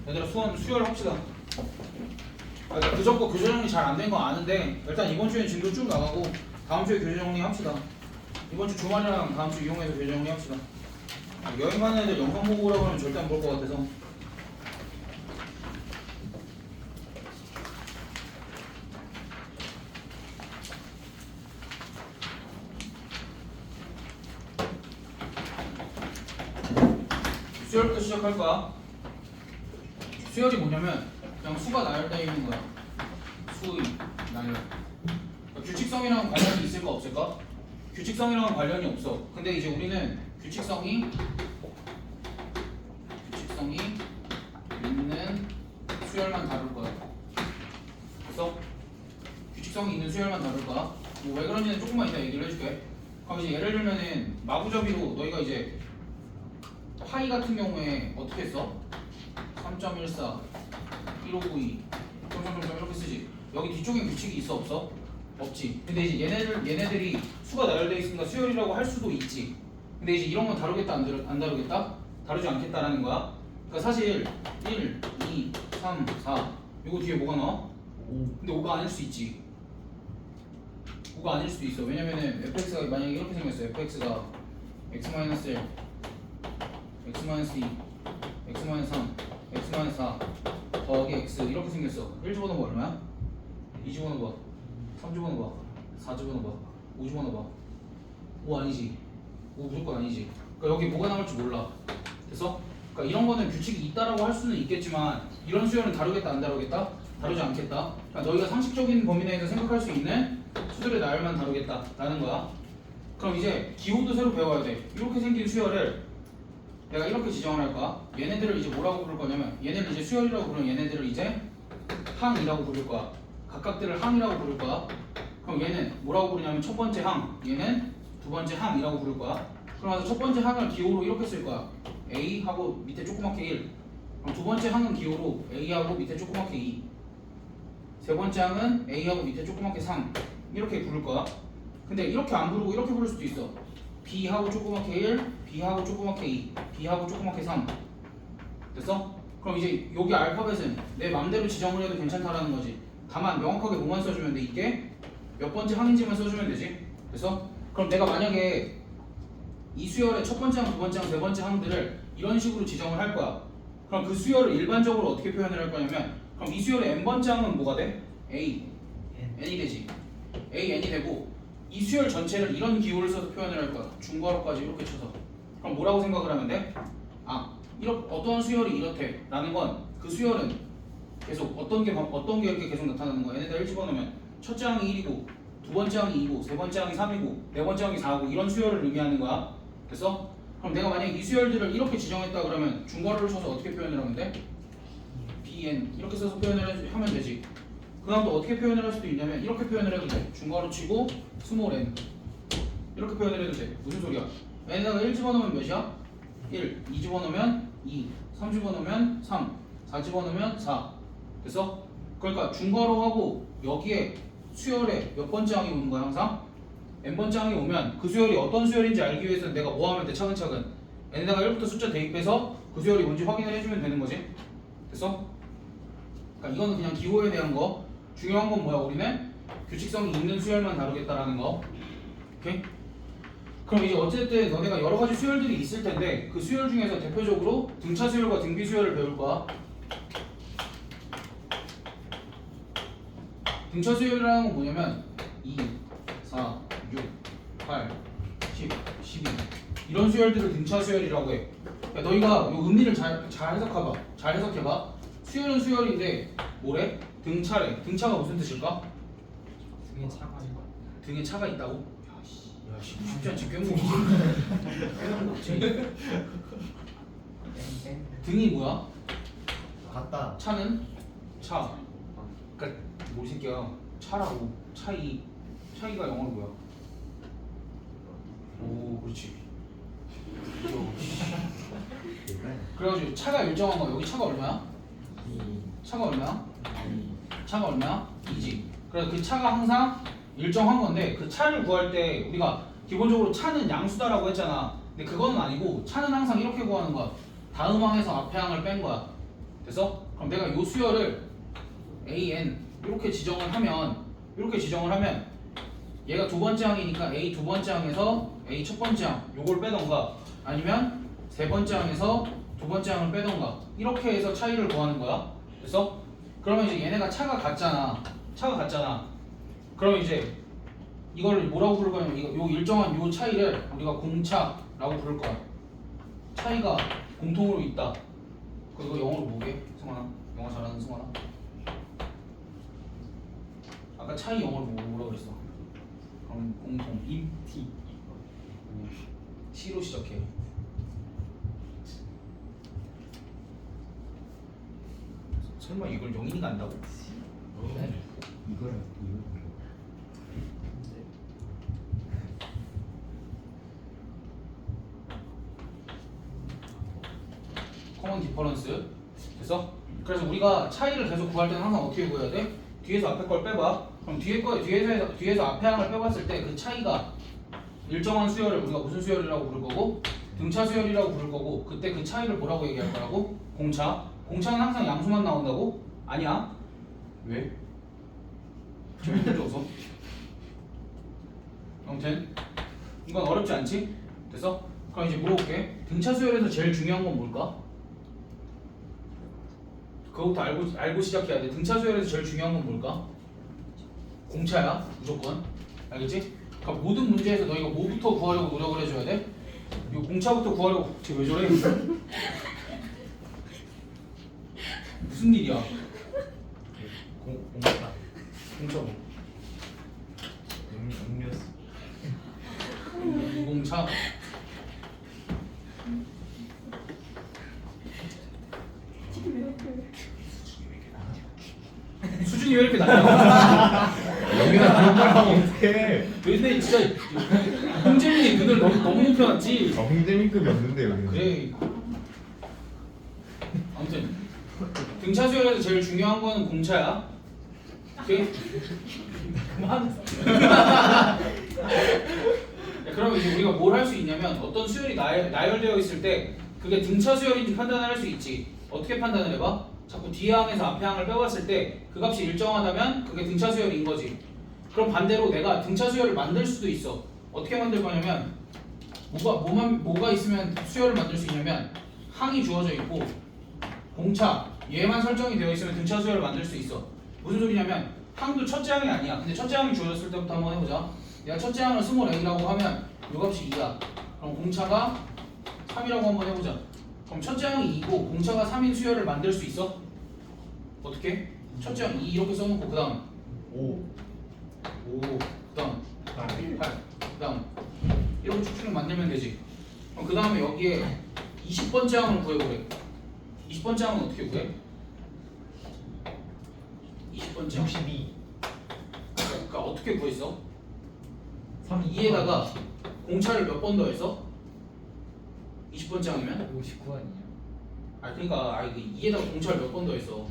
얘들아 수열 합시다. 그러니까 그전 거 교재 정리 잘 안 된 거 아는데 일단 이번 주엔 진도 쭉 나가고 다음 주에 교재 정리 합시다. 이번 주 주말이랑 다음 주 이용해서 교재 정리 합시다. 여행 가는 애들 영상 보고 오라고 하면 절대 안 볼 것 같아서. 수열부터 시작할 거야. 수열이 뭐냐면 그냥 수가 나열되어 있는 거야. 수의 나열. 규칙성이랑 관련이 있을까 없을까? 규칙성이랑 관련이 없어. 근데 이제 우리는 규칙성이 있는 수열만 다룰 거야. 그래서 규칙성이 있는 수열만 다룰 거야. 뭐 왜 그런지는 조금만 이따 얘기를 해줄게. 그럼 이제 예를 들면은 마구잡이로 너희가 이제 파이 같은 경우에 어떻게 써? 3.14 1592 점점점점 이렇게 쓰지. 여기 뒤쪽에 규칙이 있어 없어? 없지. 근데 이제 얘네들이 수가 나열되어 있으니까 수열이라고 할 수도 있지. 근데 이제 이런 건 다루겠다 안 다루겠다? 다루지 않겠다라는 거야. 그러니까 사실 1, 2, 3, 4 이거 뒤에 뭐가 나와? 5. 근데 5가 아닐 수 있지. 5가 아닐 수도 있어. 왜냐면은 fx가 만약에 이렇게 생겼어. fx가 x-1, x-2, x-3, x-4 더하기 x 이렇게 생겼어. 1 집어넣어봐 얼마야? 2 집어넣어봐 3 집어넣어봐 4 집어넣어봐 5 집어넣어봐 5 아니지. 5 무조건 아니지. 그러니까 여기 뭐가 나올지 몰라. 됐어? 그러니까 이런 거는 규칙이 있다라고 할 수는 있겠지만 이런 수열은 다루겠다 안 다루겠다? 다루지 않겠다. 그러니까 너희가 상식적인 범위 내에서 생각할 수 있는 수들의 나열만 다루겠다 라는 거야. 그럼 이제 기호도 새로 배워야 돼. 이렇게 생긴 수열을 내가 이렇게 지정을 할 거야. 얘네들을 이제 뭐라고 부를 거냐면 얘네를 이제 수열이라고 부르면 얘네들을 이제 항이라고 부를 거야. 각각들을 항이라고 부를 거야. 그럼 얘는 뭐라고 부르냐면 첫 번째 항, 얘는 두 번째 항이라고 부를 거야. 그러면서 첫 번째 항을 기호로 이렇게 쓸 거야. A 하고 밑에 조그맣게 1. 그럼 두 번째 항은 기호로 A 하고 밑에 조그맣게 2. 세 번째 항은 A 하고 밑에 조그맣게 3. 이렇게 부를 거야. 근데 이렇게 안 부르고 이렇게 부를 수도 있어. B 하고 조그맣게 1, B 하고 조그맣게 2, B 하고 조그맣게 3. 됐어? 그럼 이제 여기 알파벳은 내 맘대로 지정을 해도 괜찮다라는 거지. 다만 명확하게 뭐만 써주면 돼? 이게 몇 번째 항인지만 써주면 되지. 됐어? 그럼 내가 만약에 이 수열의 첫 번째 항, 두 번째 항, 세 번째 항들을 이런 식으로 지정을 할 거야. 그럼 그 수열을 일반적으로 어떻게 표현을 할 거냐면 그럼 이 수열의 n번째 항은 뭐가 돼? A, n이 되지. A, n이 되고 이 수열 전체를 이런 기호를 써서 표현을 할 거야. 중괄호까지 이렇게 쳐서. 그럼 뭐라고 생각을 하면 돼? 어떠한 수열이 이렇대 라는 건 그 수열은 계속 어떤 게 이렇게 계속 나타나는 거야. 얘네들 1 집어넣으면 첫째 항이 1이고 두 번째 항이 2고 세 번째 항이 3이고 네 번째 항이 4고 이런 수열을 의미하는 거야. 됐어? 그럼 내가 만약에 이 수열들을 이렇게 지정했다 그러면 중괄호를 쳐서 어떻게 표현을 하면 돼? bn 이렇게 써서 표현을 하면 되지. 그 다음 또 어떻게 표현을 할 수도 있냐면 이렇게 표현을 해도 돼. 중괄호 치고 스몰 n 이렇게 표현을 해도 돼. 무슨 소리야? n에다가 1 집어넣으면 몇이야? 1 2 집어넣으면 2 3 집어넣으면 3 4 집어넣으면 4 됐어? 그러니까 중괄호하고 여기에 수열에 몇 번째 항이 오는 거야 항상? n번째 항이 오면 그 수열이 어떤 수열인지 알기 위해서는 내가 뭐 하면 돼? 차근차근 n에다가 1부터 숫자 대입해서 그 수열이 뭔지 확인을 해주면 되는 거지. 됐어? 그러니까 이거는 그냥 기호에 대한 거. 중요한 건 뭐야? 우리는 규칙성이 있는 수열만 다루겠다라는 거. 오케이? 그럼 이제 어쨌든 너네가 여러 가지 수열들이 있을 텐데 그 수열 중에서 대표적으로 등차 수열과 등비 수열을 배울 거야. 등차 수열이라는 건 뭐냐면 2, 4, 6, 8, 10, 12 이런 수열들을 등차 수열이라고 해. 그러니까 너희가 이 의미를 잘 해석해봐. 잘 해석해봐. 수열은 수열인데 뭐래? 등차래. 등차가 무슨 뜻일까? 등에 차가 있다고? 야씨 쉽지 않지. 꽤 등이 뭐야? 같다. 차는 차. 그러니까 뭐 이 새끼야. 차라고. 차이가 영어로 뭐야? 오 그렇지. 그래가지고 차가 일정한 거. 여기 차가 얼마야? 차가 얼마야? 차가 얼마야? 2지. 그래서 그 차가 항상 일정한 건데 그 차를 구할 때 우리가 기본적으로 차는 양수다라고 했잖아. 근데 그거는 아니고 차는 항상 이렇게 구하는 거야. 다음 항에서 앞에 항을 뺀 거야. 됐어? 그럼 내가 요 수열을 AN 이렇게 지정을 하면 얘가 두 번째 항이니까 A 두 번째 항에서 A 첫 번째 항 요걸 빼던가 아니면 세 번째 항에서 두 번째 항을 빼던가 이렇게 해서 차이를 구하는 거야. 됐어? 그러면 이제 얘네가 차가 같잖아. 그러면 이제 이걸 뭐라고 부를 거냐면 요 일정한 요 차이를 우리가 공차라고 부를 거야. 차이가 공통으로 있다. 그리고 영어로 뭐게? 승환아, 영어 잘하는 승환아. 아까 차이 영어로 뭐라고 그랬어? 그럼 공통 인티. C로 시작해. 설마 이걸 영인이가 안다고? 이거를 커먼 디퍼런스. 됐어? 그래서 우리가 차이를 계속 구할 때는 항상 어떻게 구해야 돼? 뒤에서 앞에 걸 빼봐. 그럼 뒤에서 앞에 항을 빼봤을 때 그 차이가 일정한 수열을 우리가 무슨 수열이라고 부를 거고 등차 수열이라고 부를 거고 그때 그 차이를 뭐라고 얘기할 거라고? 공차. 공차는 항상 양수만 나온다고? 아니야. 왜? 좀 힘들어서. 아무튼 이건 어렵지 않지? 됐어? 그럼 이제 물어볼게. 등차 수열에서 제일 중요한 건 뭘까? 그거부터 알고 시작해야 돼. 등차 수열에서 제일 중요한 건 뭘까? 공차야 무조건. 알겠지? 그러니까 모든 문제에서 너희가 뭐부터 구하려고 노력을 해줘야 돼? 이 공차부터 구하려고. 쟤 왜 저래? 무슨 일이야? 공차. 공차 뭐? 음료수. 공차. 수준이 왜 이렇게 낮냐? 여기다 그런 걸 하면 어떡해. 근데 진짜 홍재민이 눈을 너무 높여놨지. 홍재민급이 없는데 여기는. 그래. 아무튼 등차 수열에서 제일 중요한 거는 공차야. 오케이? 그만. 그러면 이제 우리가 뭘 할 수 있냐면 어떤 수열이 나열되어 있을 때 그게 등차 수열인지 판단을 할 수 있지. 어떻게 판단을 해봐? 자꾸 뒤에 항에서 앞에 항을 빼봤을 때 그 값이 일정하다면 그게 등차 수열인 거지. 그럼 반대로 내가 등차 수열을 만들 수도 있어. 어떻게 만들 거냐면 뭐가 있으면 수열을 만들 수 있냐면 항이 주어져 있고 공차 얘만 설정이 되어 있으면 등차 수열을 만들 수 있어. 무슨 소리냐면 항도 첫째 항이 아니야. 근데 첫째 항이 주어졌을 때부터 한번 해보자. 내가 첫째 항을 스몰 a라고 하면 요 값이 2야. 그럼 공차가 3이라고 한번 해보자. 그럼 첫째 항이 2고 공차가 3인 수열을 만들 수 있어? 어떻게? 첫째 항 2 이렇게 써놓고 그 다음 5. 그 다음 8 그 다음 이렇게 쭉쭉 만들면 되지. 그럼 그 다음에 여기에 20번째 항을 구해보래. 20번째 항은 어떻게 구해? 20번째 항 62. 그러니까 어떻게 구했어? 3. 2에다가 공차를 몇 번 더했어? 20번째 항이면? 59 아니에요? 아 그러니까 그 2에다가 공차를 몇 번 더했어?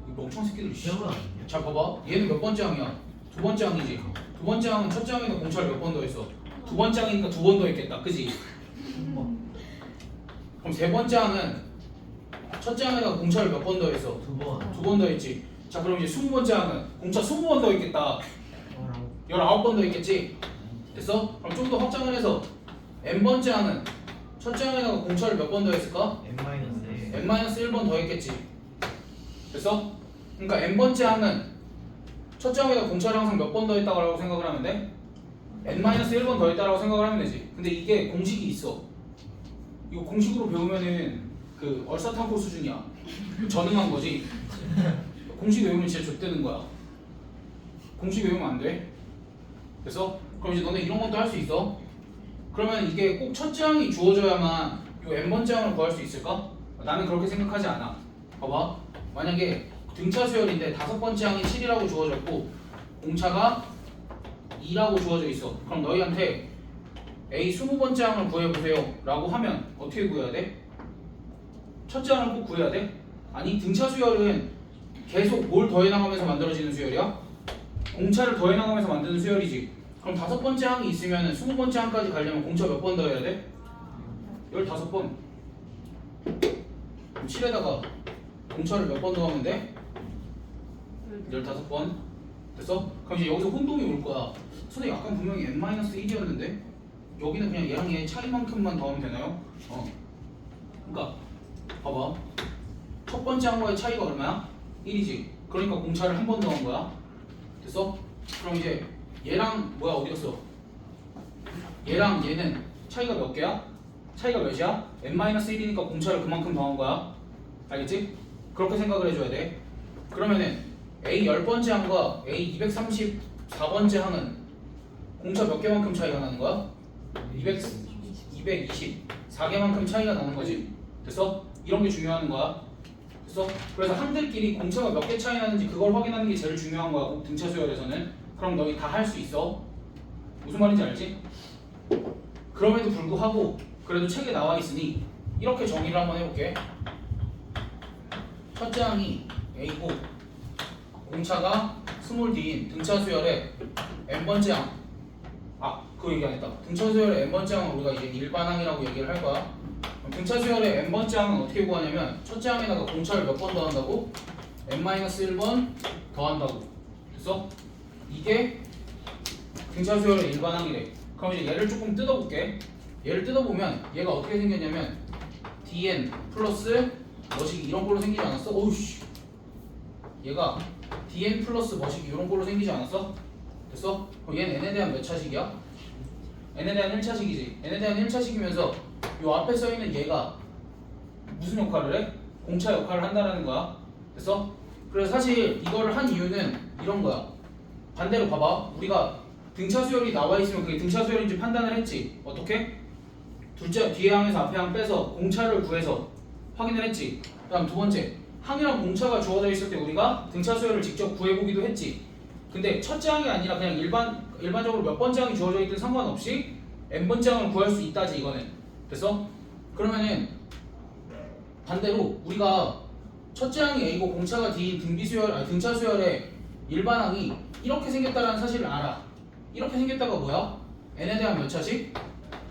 이 멍청한 새끼들 씨. 시험은 아니에요? 자 봐봐 얘는 몇 번째 항이야? 두 번째 항이지. 두 번째 항은 첫째 항에다 공차를 몇 번 더했어? 두 번째 항이니까 두 번 더했겠다 그지? 그럼 세 번째 항은 첫째 항에다가 공차를 몇 번 더했어? 2번. 두 번 더했지. 자 그럼 이제 20번째 항은 공차 20번 더했겠다. 19번 더했겠지? 됐어? 그럼 좀 더 확장을 해서 n번째 항은 첫째 항에다가 공차를 몇 번 더했을까? N-1. n-1번 더했겠지. 됐어? 그러니까 n번째 항은 첫째 항에다가 공차를 항상 몇 번 더했다고 생각을 하면 돼? n-1번 더했다라고 생각을 하면 되지. 근데 이게 공식이 있어. 이거 공식으로 배우면은 그 얼싸탄코 수준이야. 전응한 거지. 공식 외우면 진짜 좆되는 거야. 공식 외우면 안 돼. 됐어? 그럼 이제 너네 이런 것도 할 수 있어. 그러면 이게 꼭 첫째 항이 주어져야만 요 n번째 항을 구할 수 있을까? 나는 그렇게 생각하지 않아. 봐봐. 만약에 등차 수열인데 다섯 번째 항이 7이라고 주어졌고 공차가 2라고 주어져 있어. 그럼 너희한테 A 20번째 항을 구해보세요 라고 하면 어떻게 구해야 돼? 첫째 항을 꼭 구해야 돼? 아니 등차 수열은 계속 뭘 더해나가면서 만들어지는 수열이야? 공차를 더해나가면서 만드는 수열이지. 그럼 다섯 번째 항이 있으면 20번째 항까지 가려면 공차 몇 번 더해야 돼? 15번 7에다가 공차를 몇 번 더하면 돼? 15번 됐어? 그럼 이제 여기서 혼동이 올 거야. 선생님 아까 분명히 n-1이었는데 여기는 그냥 얘랑 얘 차이만큼만 더하면 되나요? 그러니까 봐봐 첫 번째 항과의 차이가 얼마야? 1이지. 그러니까 공차를 한 번 더한 거야. 됐어? 그럼 이제 얘랑 뭐야 어디 갔어? 얘랑 얘는 차이가 몇 개야? 차이가 몇이야? n-1이니까 공차를 그만큼 더한 거야. 알겠지? 그렇게 생각을 해줘야 돼. 그러면은 A 10번째 항과 A 234번째 항은 공차 몇 개만큼 차이가 나는 거야? 224개만큼 차이가 나는 거지. 됐어? 이런 게 중요한 거야. 됐어? 그래서 항들끼리 공차가 몇 개 차이 나는지 그걸 확인하는 게 제일 중요한 거야. 등차 수열에서는. 그럼 너희 다 할 수 있어. 무슨 말인지 알지? 그럼에도 불구하고 그래도 책에 나와 있으니 이렇게 정의를 한번 해볼게. 첫째 항이 A고 공차가 스몰 d인 등차 수열의 n번째 항. 그 얘기 안 했다. 등차 수열의 n번째 항은 우리가 이제 일반항이라고 얘기를 할 거야. 그럼 등차 수열의 n번째 항은 어떻게 구하냐면 첫째 항에다가 공차를 몇 번 더한다고? n-1번 더한다고. 됐어? 이게 등차 수열의 일반항이래. 그럼 이제 얘를 조금 뜯어볼게. 얘를 뜯어보면 얘가 어떻게 생겼냐면 dn 플러스 뭐시기 이런 걸로 생기지 않았어? 오우씨 얘가 dn 플러스 뭐시기 이런 걸로 생기지 않았어? 됐어? 그럼 얘는 n에 대한 몇 차식이야? n에 대한 1차식이지. n에 대한 1차식이면서 요 앞에 써있는 얘가 무슨 역할을 해? 공차 역할을 한다는 거야. 됐어? 그래서 사실 이거를 한 이유는 이런 거야. 반대로 봐봐. 우리가 등차 수열이 나와 있으면 그게 등차 수열인지 판단을 했지. 어떻게? 둘째 뒤에 항에서 앞에 항 빼서 공차를 구해서 확인을 했지. 그 다음 두 번째 항이랑 공차가 주어져 있을 때 우리가 등차 수열을 직접 구해보기도 했지. 근데 첫째 항이 아니라 그냥 일반적으로 몇 번째 항이 주어져 있든 상관없이 n번째 항을 구할 수 있다지 이거는. 됐어? 그러면은 반대로 우리가 첫째 항이 A고 공차가 D인 등차 수열의 일반항이 이렇게 생겼다는 사실을 알아. 이렇게 생겼다가 뭐야? n에 대한 몇 차식?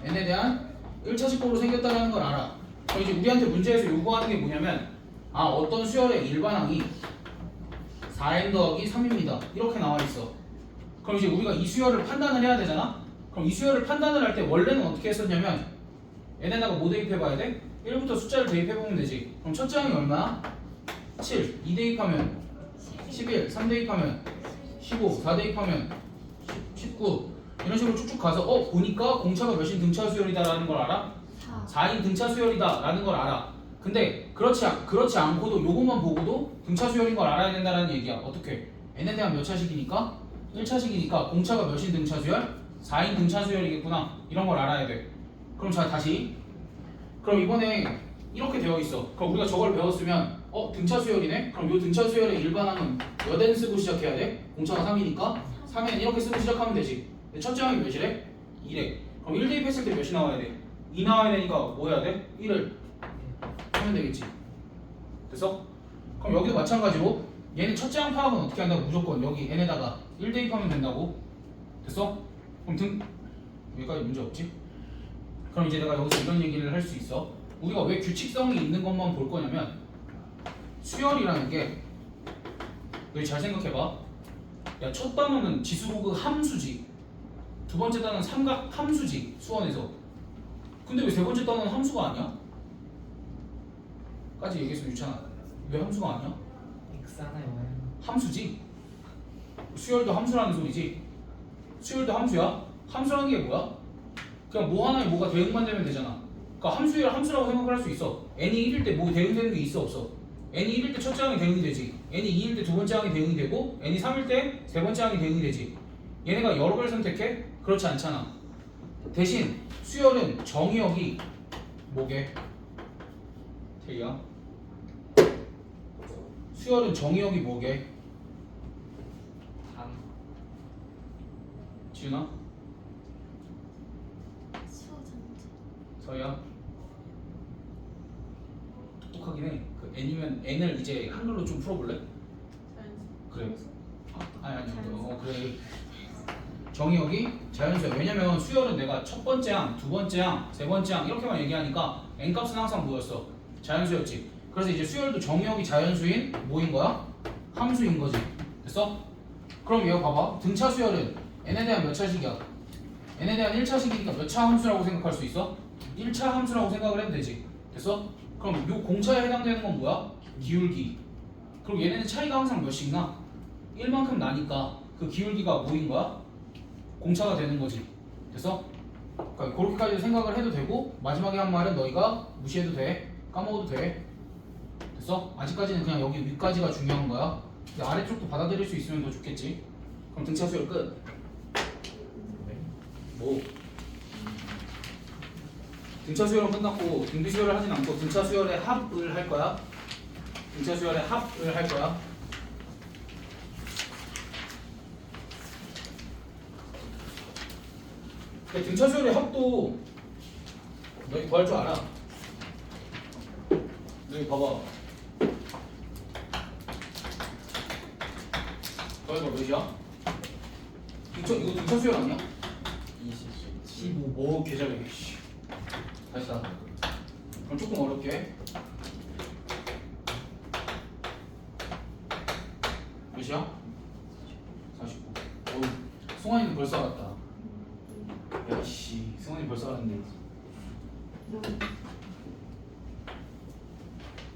n에 대한 1차식으로 생겼다는 걸 알아. 그럼 이제 우리한테 문제에서 요구하는 게 뭐냐면 어떤 수열의 일반항이 4n 더하기 3입니다. 이렇게 나와 있어. 그럼 이제 우리가 이 수열을 판단을 해야 되잖아? 그럼 이 수열을 판단을 할 때 원래는 어떻게 했었냐면 n에다가 뭐 대입해봐야 돼? 1부터 숫자를 대입해보면 되지. 그럼 첫째 항이 얼마야? 7, 2 대입하면 11, 3 대입하면 15, 4 대입하면 19 이런 식으로 쭉쭉 가서 보니까 공차가 몇인 등차 수열이다라는 걸 알아? 4인 등차 수열이다라는 걸 알아. 근데 그렇지 않고도 요것만 보고도 등차 수열인 걸 알아야 된다는 얘기야. 어떻게? n에 대한 몇 차식이니까? 1차식이니까 공차가 몇인 등차 수열? 4인 등차 수열이겠구나. 이런 걸 알아야 돼. 그럼 자 다시. 그럼 이번에 이렇게 되어 있어. 그럼 우리가 저걸 배웠으면 등차 수열이네? 그럼 요 등차 수열의 일반항은 몇 n 쓰고 시작해야 돼? 공차가 3이니까 3n 이렇게 쓰고 시작하면 되지. 근데 첫째 항이 몇이래? 2래. 그럼 1 대입했을 때 몇이 나와야 돼? 2 나와야 되니까 뭐 해야 돼? 1을 하면 되겠지. 됐어? 그럼 여기도 마찬가지로 얘는 첫째 항 파악은 어떻게 한다고? 무조건 여기 n에다가 1 대입하면 된다고. 됐어? 그럼 여기까지 문제 없지? 그럼 이제 내가 여기서 이런 얘기를 할 수 있어. 우리가 왜 규칙성이 있는 것만 볼 거냐면 수열이라는 게 너희 잘 생각해봐. 야, 첫 단어는 지수고그 함수지. 두 번째 단어는 삼각 함수지. 수원에서. 근데 왜 세 번째 단어는 함수가 아니야? 까지 얘기했으면 유찬아. 왜 함수가 아니야? X 하나에 Y 하나. 함수지. 수열도 함수라는 소리지. 수열도 함수야. 함수라는 게 뭐야? 그냥 뭐 하나에 뭐가 대응만 되면 되잖아. 그러니까 함수라고 생각을 할 수 있어. n이 1일 때 뭐 대응되는 게 있어 없어? n이 1일 때 첫째 항이 대응이 되지. n이 2일 때 두 번째 항이 대응이 되고 n이 3일 때 세 번째 항이 대응이 되지. 얘네가 여러 개를 선택해? 그렇지 않잖아. 대신 수열은 정의역이 뭐게? 태희야. 수열은 정의역이 뭐게? 지윤아? 수어 전체. 서희야? 똑똑하긴 해. 그 n이면 n을 이제 한글로 좀 풀어볼래? 그래. 아니 그래. 정의역이 자연수야. 왜냐면 수열은 내가 첫 번째 항, 두 번째 항, 세 번째 항 이렇게만 얘기하니까 n값은 항상 뭐였어? 자연수였지. 그래서 이제 수열도 정의역이 자연수인 뭐인 거야? 함수인 거지. 됐어? 그럼 얘가 봐봐. 등차 수열은 n에 대한 몇 차식이야? n에 대한 1차식이니까 몇 차 함수라고 생각할 수 있어? 1차 함수라고 생각을 해도 되지. 됐어? 그럼 요 공차에 해당되는 건 뭐야? 기울기. 그럼 얘네는 차이가 항상 몇씩 나? 1만큼 나니까 그 기울기가 뭐인 거야? 공차가 되는 거지. 됐어? 그러니까 그렇게까지 생각을 해도 되고 마지막에 한 말은 너희가 무시해도 돼. 까먹어도 돼. 됐어? 아직까지는 그냥 여기 위까지가 중요한 거야. 근데 아래쪽도 받아들일 수 있으면 더 좋겠지. 그럼 등차 수열 끝. 뭐? 등차 수열은 끝났고 등비 수열을 하진 않고 등차 수열의 합을 할 거야. 등차 수열의 합을 할 거야. 근데 등차 수열의 합도 너희 구할 줄 알아. 너희 봐봐. 너희가 몇이야? 이거 등차 수열 아니야? 15. 오, 개잘해. 다시 다. 그럼 조금 어렵게. 몇이야? 49. 어우, 승환이는 벌써 알았다. 야씨, 승환이 벌써 알았는데.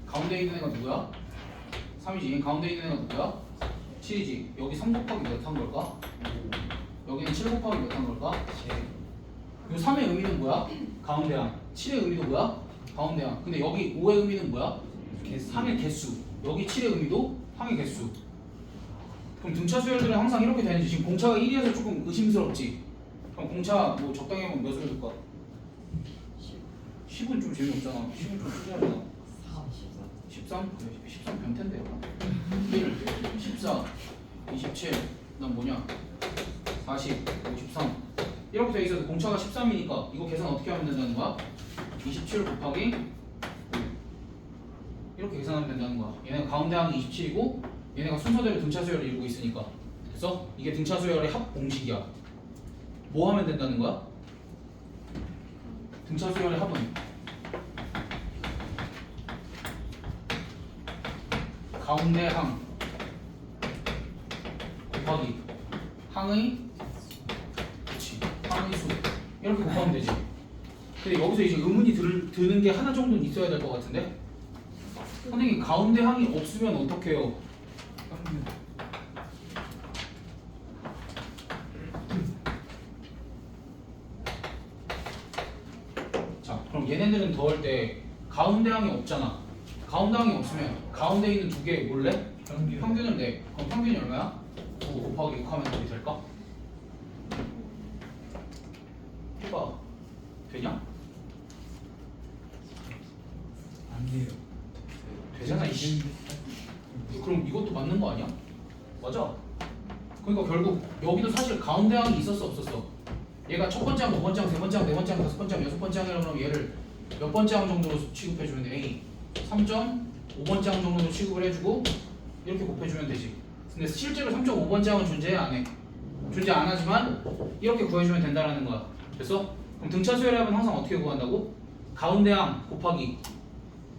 가운데 있는 애가 누구야? 3이지. 가운데 있는 애가 누구야? 7이지. 여기 3 곱하기 몇 한 걸까? 여기는 7 곱하기 몇 한 걸까? 요 3의 의미는 뭐야? 가운데항. 7의 의미도 뭐야? 가운데항. 근데 여기 5의 의미는 뭐야? 항의 개수. 여기 7의 의미도 항의 개수. 그럼 등차 수열들은 항상 이렇게 되는지. 지금 공차가 1이어서 조금 의심스럽지? 그럼 공차 뭐 적당히 하면 몇을 줄까? 10은 좀 재미없잖아. 10은 좀 쓰자잖아. 13? 그래, 13 변태인데. 1, 14, 27, 난 뭐냐? 40, 53. 이렇게 돼 있어도 공차가 13이니까 이거 계산 어떻게 하면 된다는 거야? 27 곱하기 5. 이렇게 계산하면 된다는 거야. 얘네가 가운데 항이 27이고 얘네가 순서대로 등차 수열을 이루고 있으니까. 그래서 이게 등차 수열의 합 공식이야. 뭐 하면 된다는 거야? 등차 수열의 합은 가운데 항 곱하기 항의 항의 수 이렇게 곱하면 되지. 근데 여기서 이제 의문이 드는 게 하나 정도는 있어야 될 것 같은데? 선생님 가운데 항이 없으면 어떡해요? 자 그럼 얘네들은 더할 때 가운데 항이 없잖아. 가운데 항이 없으면 가운데 있는 두 개 몰래? 평균을 내. 그럼 평균이 얼마야? 5 곱하기 6 하면 어떻게 될까? 해봐. 되냐? 안 돼요. 되잖아 이씨. 그럼 이것도 맞는 거 아니야? 맞아. 그러니까 결국 여기도 사실 가운데 항이 있었어 없었어? 얘가 첫 번째 항, 두 번째 항, 세 번째 항, 네 번째 항, 다섯 번째 항, 여섯 번째 항이라고 하면 얘를 몇 번째 항 정도로 취급해주면 돼? A 3.5번째 항 정도로 취급을 해주고 이렇게 곱해주면 되지. 근데 실제로 3.5번째 항은 존재 안 해. 존재 안 하지만 이렇게 구해주면 된다라는 거야. 됐어? 그럼 등차 수열의 합은 항상 어떻게 구한다고? 가운데 항 곱하기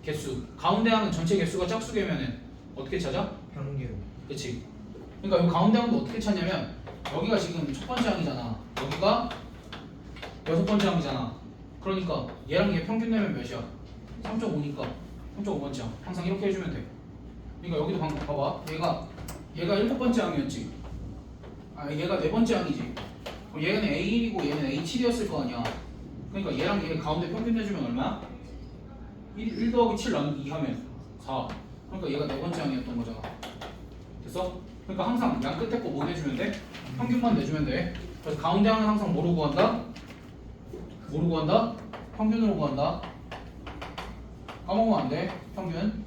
개수. 가운데 항은 전체 개수가 짝수개면은 어떻게 찾아? 평균. 그치? 그러니까 이 가운데 항도 어떻게 찾냐면 여기가 지금 첫 번째 항이잖아. 여기가 여섯 번째 항이잖아. 그러니까 얘랑 얘 평균 내면 몇이야? 3.5니까 3.5번째 항. 항상 이렇게 해주면 돼. 그러니까 여기도 방금 봐봐. 얘가 일곱 번째 항이었지. 아 얘가 네 번째 항이지. 그럼 얘는 A1이고 얘는 A7이었을 거 아니야. 그러니까 얘랑 얘 가운데 평균 내주면 얼마야? 1 더하기 7 나누기 2 하면 4. 그러니까 얘가 네 번째 항이었던 거잖아. 됐어? 그러니까 항상 양 끝에 거 뭐 내주면 돼? 평균만 내주면 돼. 그래서 가운데 항은 항상 뭐로 구한다? 뭐로 구한다? 평균으로 구한다. 까먹으면 안 돼. 평균.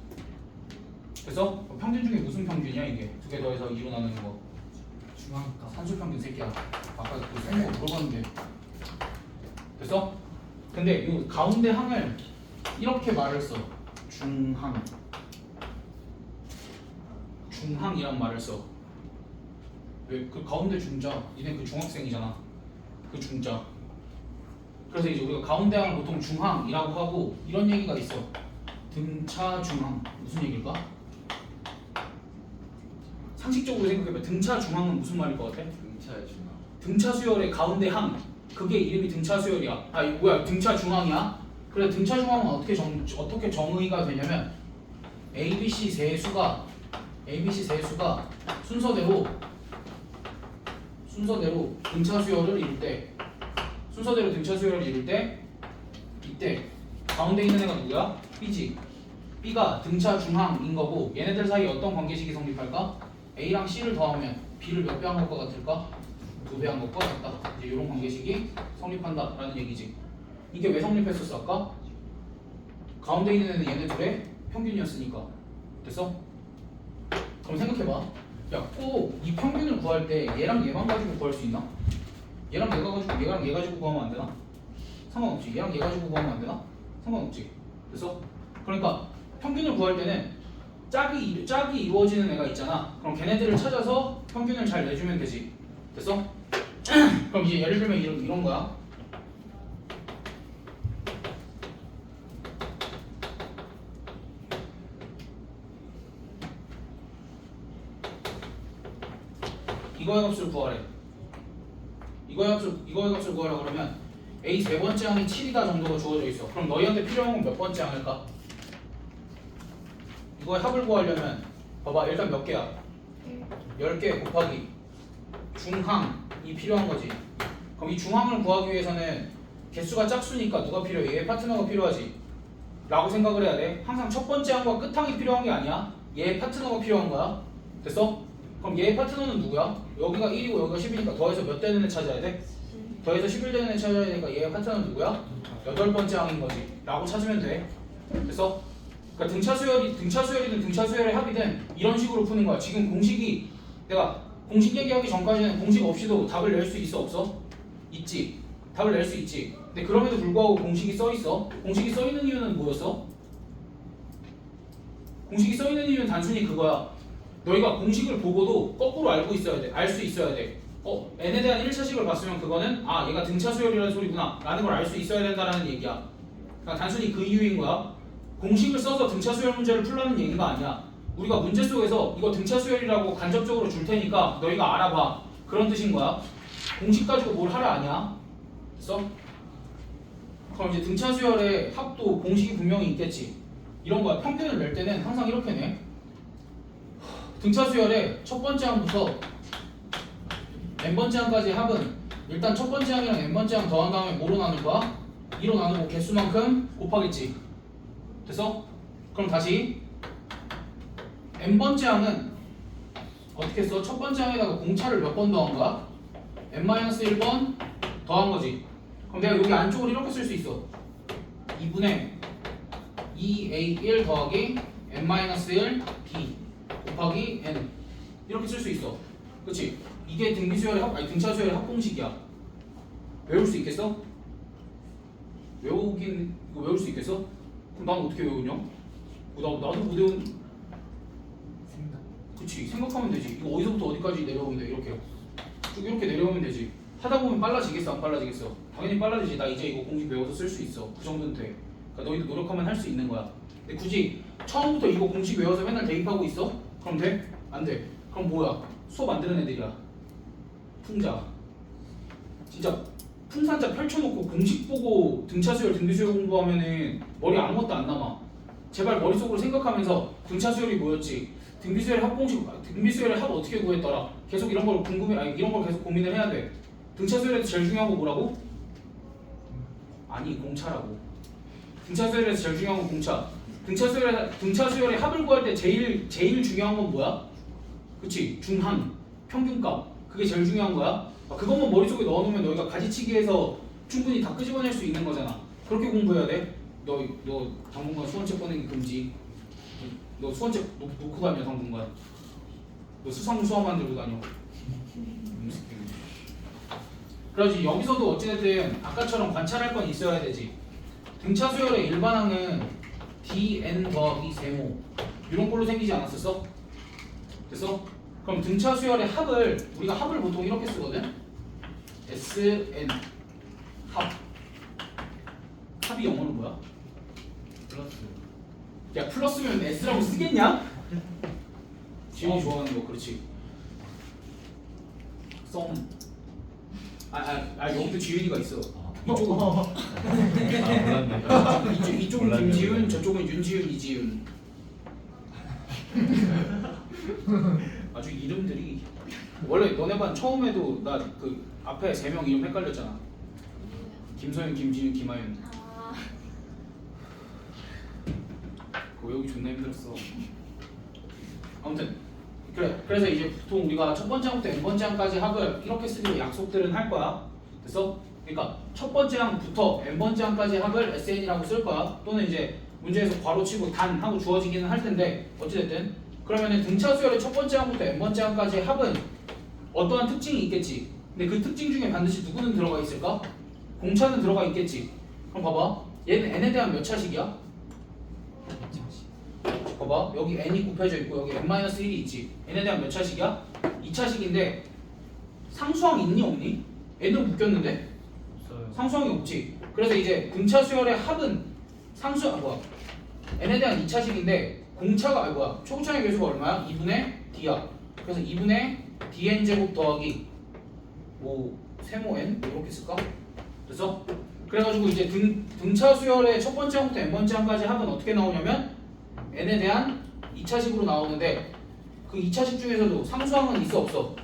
그래서 평균 중에 무슨 평균이야 이게? 두 개 더해서 2로 나누는 거. 중앙값. 산술 평균 새끼야. 아까 그 생거 물어봤는데. 됐어? 근데 이 가운데 항을 이렇게 말을 써. 중항. 중항이란 말을 써. 왜? 그 가운데 중자. 니네 그 중학생이잖아. 그 중자. 그래서 이제 우리가 가운데 항을 보통 중항이라고 하고 이런 얘기가 있어. 등차 중항. 무슨 얘기일까? 상식적으로 생각해봐. 등차 중항은 무슨 말일 것 같아? 등차의 중앙. 등차 수열의 가운데 항. 그게 이름이 등차 수열이야. 아, 이거 뭐야? 등차 중항이야? 그래, 등차 중항은 어떻게 정의가 되냐면 ABC 세수가 순서대로 등차 수열을 이룰 때 이때 가운데 있는 애가 누구야? B지. B가 등차 중항인 거고 얘네들 사이에 어떤 관계식이 성립할까? A랑 C를 더하면 B를 몇 배 한 것과 같을까? 2배 한 것과 같다. 이제 이런 관계식이 성립한다라는 얘기지. 이게 왜 성립했었어 아까? 가운데 있는 애는 얘네 둘의 평균이었으니까. 됐어? 그럼 생각해봐. 야, 꼭 이 평균을 구할 때 얘랑 얘만 가지고 구할 수 있나? 얘랑 얘가 가지고 얘랑 얘 가지고 구하면 안 되나? 상관없지. 얘랑 얘 가지고 구하면 안 되나? 상관없지. 됐어? 그러니까 평균을 구할 때는 짝이 이루어지는 애가 있잖아. 그럼 걔네들을 찾아서 평균을 잘 내주면 되지. 됐어? 그럼 이제 예를 들면 이런 거야. 이거의 값을 구하래. 이거의 값을 구하라 그러면 A 세 번째 항이 7이다 정도가 주어져 있어. 그럼 너희한테 필요한 건 몇 번째 항일까? 이거의 합을 구하려면 봐봐, 일단 몇 개야? 10개 곱하기 중항이 필요한 거지. 그럼 이 중항을 구하기 위해서는 개수가 짝수니까 누가 필요해? 얘 파트너가 필요하지 라고 생각을 해야 돼. 항상 첫 번째 항과 끝항이 필요한 게 아니야. 얘 파트너가 필요한 거야. 됐어? 그럼 얘 파트너는 누구야? 여기가 1이고 여기가 10이니까 더해서 몇 되는 애 찾아야 돼? 더해서 11 되는 애 찾아야 되니까 얘 파트너는 누구야? 8번째 항인 거지 라고 찾으면 돼. 됐어? 그러니까 등차 수열의 합이든 이런 식으로 푸는 거야. 지금 공식이 내가 공식 얘기하기 전까지는 공식 없이도 답을 낼 수 있어 없어? 있지. 답을 낼 수 있지. 근데 그럼에도 불구하고 공식이 써 있어. 공식이 써 있는 이유는 뭐였어? 공식이 써 있는 이유는 단순히 그거야. 너희가 공식을 보고도 거꾸로 알고 있어야 돼. 알 수 있어야 돼. n에 대한 1차식을 봤으면 그거는 아 얘가 등차 수열이라는 소리구나 라는 걸 알 수 있어야 된다라는 얘기야. 그러니까 단순히 그 이유인 거야. 공식을 써서 등차 수열 문제를 풀라는 얘기가 아니야. 우리가 문제 속에서 이거 등차 수열이라고 간접적으로 줄 테니까 너희가 알아봐. 그런 뜻인 거야. 공식 가지고 뭘 하라 아니야. 됐어? 그럼 이제 등차 수열의 합도 공식이 분명히 있겠지. 이런 거야. 평균을 낼 때는 항상 이렇게 내. 등차 수열의 첫 번째 항부터 n번째 항까지의 합은 일단 첫 번째 항이랑 n번째 항 더한 다음에 뭐로 나눌 거야? 2로 나누고 개수만큼 곱하겠지. 됐어? 그럼 다시 n번째 항은 어떻게 써? 첫 번째 항에다가 공차를 몇 번 더한 거야? n-1번 더한 거지. 그럼 내가 여기 안쪽을 이렇게 쓸 수 있어. 2분의 2a1 더하기 n-1 b 곱하기 n 이렇게 쓸 수 있어. 그치? 이게 등차 수열의 합공식이야. 외울 수 있겠어? 이거 외울 수 있겠어? 그럼 난 어떻게 외우냐? 나도 못 외운. 생각. 그치, 생각하면 되지. 이거 어디서부터 어디까지 내려오면 돼. 이렇게 쭉 이렇게 내려오면 되지. 하다 보면 빨라지겠어 안 빨라지겠어? 당연히 빨라지지. 나 이제 이거 공식 외워서 쓸 수 있어. 그 정도는 돼. 그러니까 너희도 노력하면 할 수 있는 거야. 근데 굳이 처음부터 이거 공식 외워서 맨날 대입하고 있어? 그럼 돼? 안 돼. 그럼 뭐야? 수업 안 듣는 애들이야. 풍자. 진짜 풍산자 펼쳐놓고 공식 보고 등차 수열, 등비 수열 공부하면은 머리 아무것도 안 남아. 제발 머릿속으로 생각하면서 등차 수열이 뭐였지? 등비 수열의 합 공식, 등비 수열의 합 어떻게 구했더라? 계속 이런 걸 이런 걸 계속 고민을 해야 돼. 등차 수열에서 제일 중요한 거 뭐라고? 아니, 공차라고. 등차 수열에서 제일 중요한 건 공차. 등차 수열의 합을 구할 때 제일 중요한 건 뭐야? 그치? 중항, 평균값. 그게 제일 중요한 거야. 그것만 머릿속에 넣어놓으면 너희가 가지치기해서 충분히 다 끄집어낼 수 있는 거잖아. 그렇게 공부해야 돼. 너 당분간 수원책 꺼내기 금지. 너 수원책 놓고 다녀 당분간. 너 수험만 들고 다녀. 그래야지. 여기서도 어찌됐든 아까처럼 관찰할 건 있어야 되지. 등차 수열의 일반항은 dn 더하기 세모 이런 꼴로 생기지 않았었어? 됐어? 그럼 등차 수열의 합을 우리가 합을 보통 이렇게 쓰거든. SN 합. 합이 영어는 뭐야? 플러스. 야 플러스면 S라고 쓰겠냐? 지훈이 좋아하는 거 그렇지. 썸. 여기도 지훈이가 있어. 이쪽은 몰랐네. 이쪽은 몰랐네. 김지훈, 저쪽은 윤지훈, 이지훈. 아주 이름들이 원래 너네 반 처음에도 나 그 앞에 3명 이름 헷갈렸잖아. 김소연, 김지훈, 김하윤. 아, 그거 외우기 존나 힘들었어. 아무튼 그래. 그래서 이제 보통 우리가 첫 번째 항부터 n 번째 항까지 합을 이렇게 쓰기로 약속들은 할 거야. 됐어? 그러니까 첫 번째 항부터 n 번째 항까지 합을 SN이라고 쓸 거야. 또는 이제 문제에서 괄호치고 단 하고 주어지기는 할 텐데 어찌됐든 그러면은 등차 수열의 첫 번째 항부터 n 번째 항까지 합은 어떠한 특징이 있겠지. 근데 그 특징 중에 반드시 누구는 들어가 있을까? 공차는 들어가 있겠지. 그럼 봐봐. 얘는 n에 대한 몇 차식이야? 봐봐. 여기 n이 곱해져 있고 여기 n-1이 있지. n에 대한 몇 차식이야? 2차식인데 상수항 있니 없니? n은 묶였는데 없어요. 상수항이 없지. 그래서 이제 등차 수열의 합은 n에 대한 2차식인데 공차가 초고차의 개수가 얼마야? 2분의 d야. 그래서 2분의 dn 제곱 더하기 뭐 세모 n 이렇게 쓸까? 됐어? 그래가지고 이제 등차 수열의 첫 번째 항부터 n 번째 항까지 합은 어떻게 나오냐면 n에 대한 2차식으로 나오는데 그 2차식 중에서도 상수항은 있어 없어?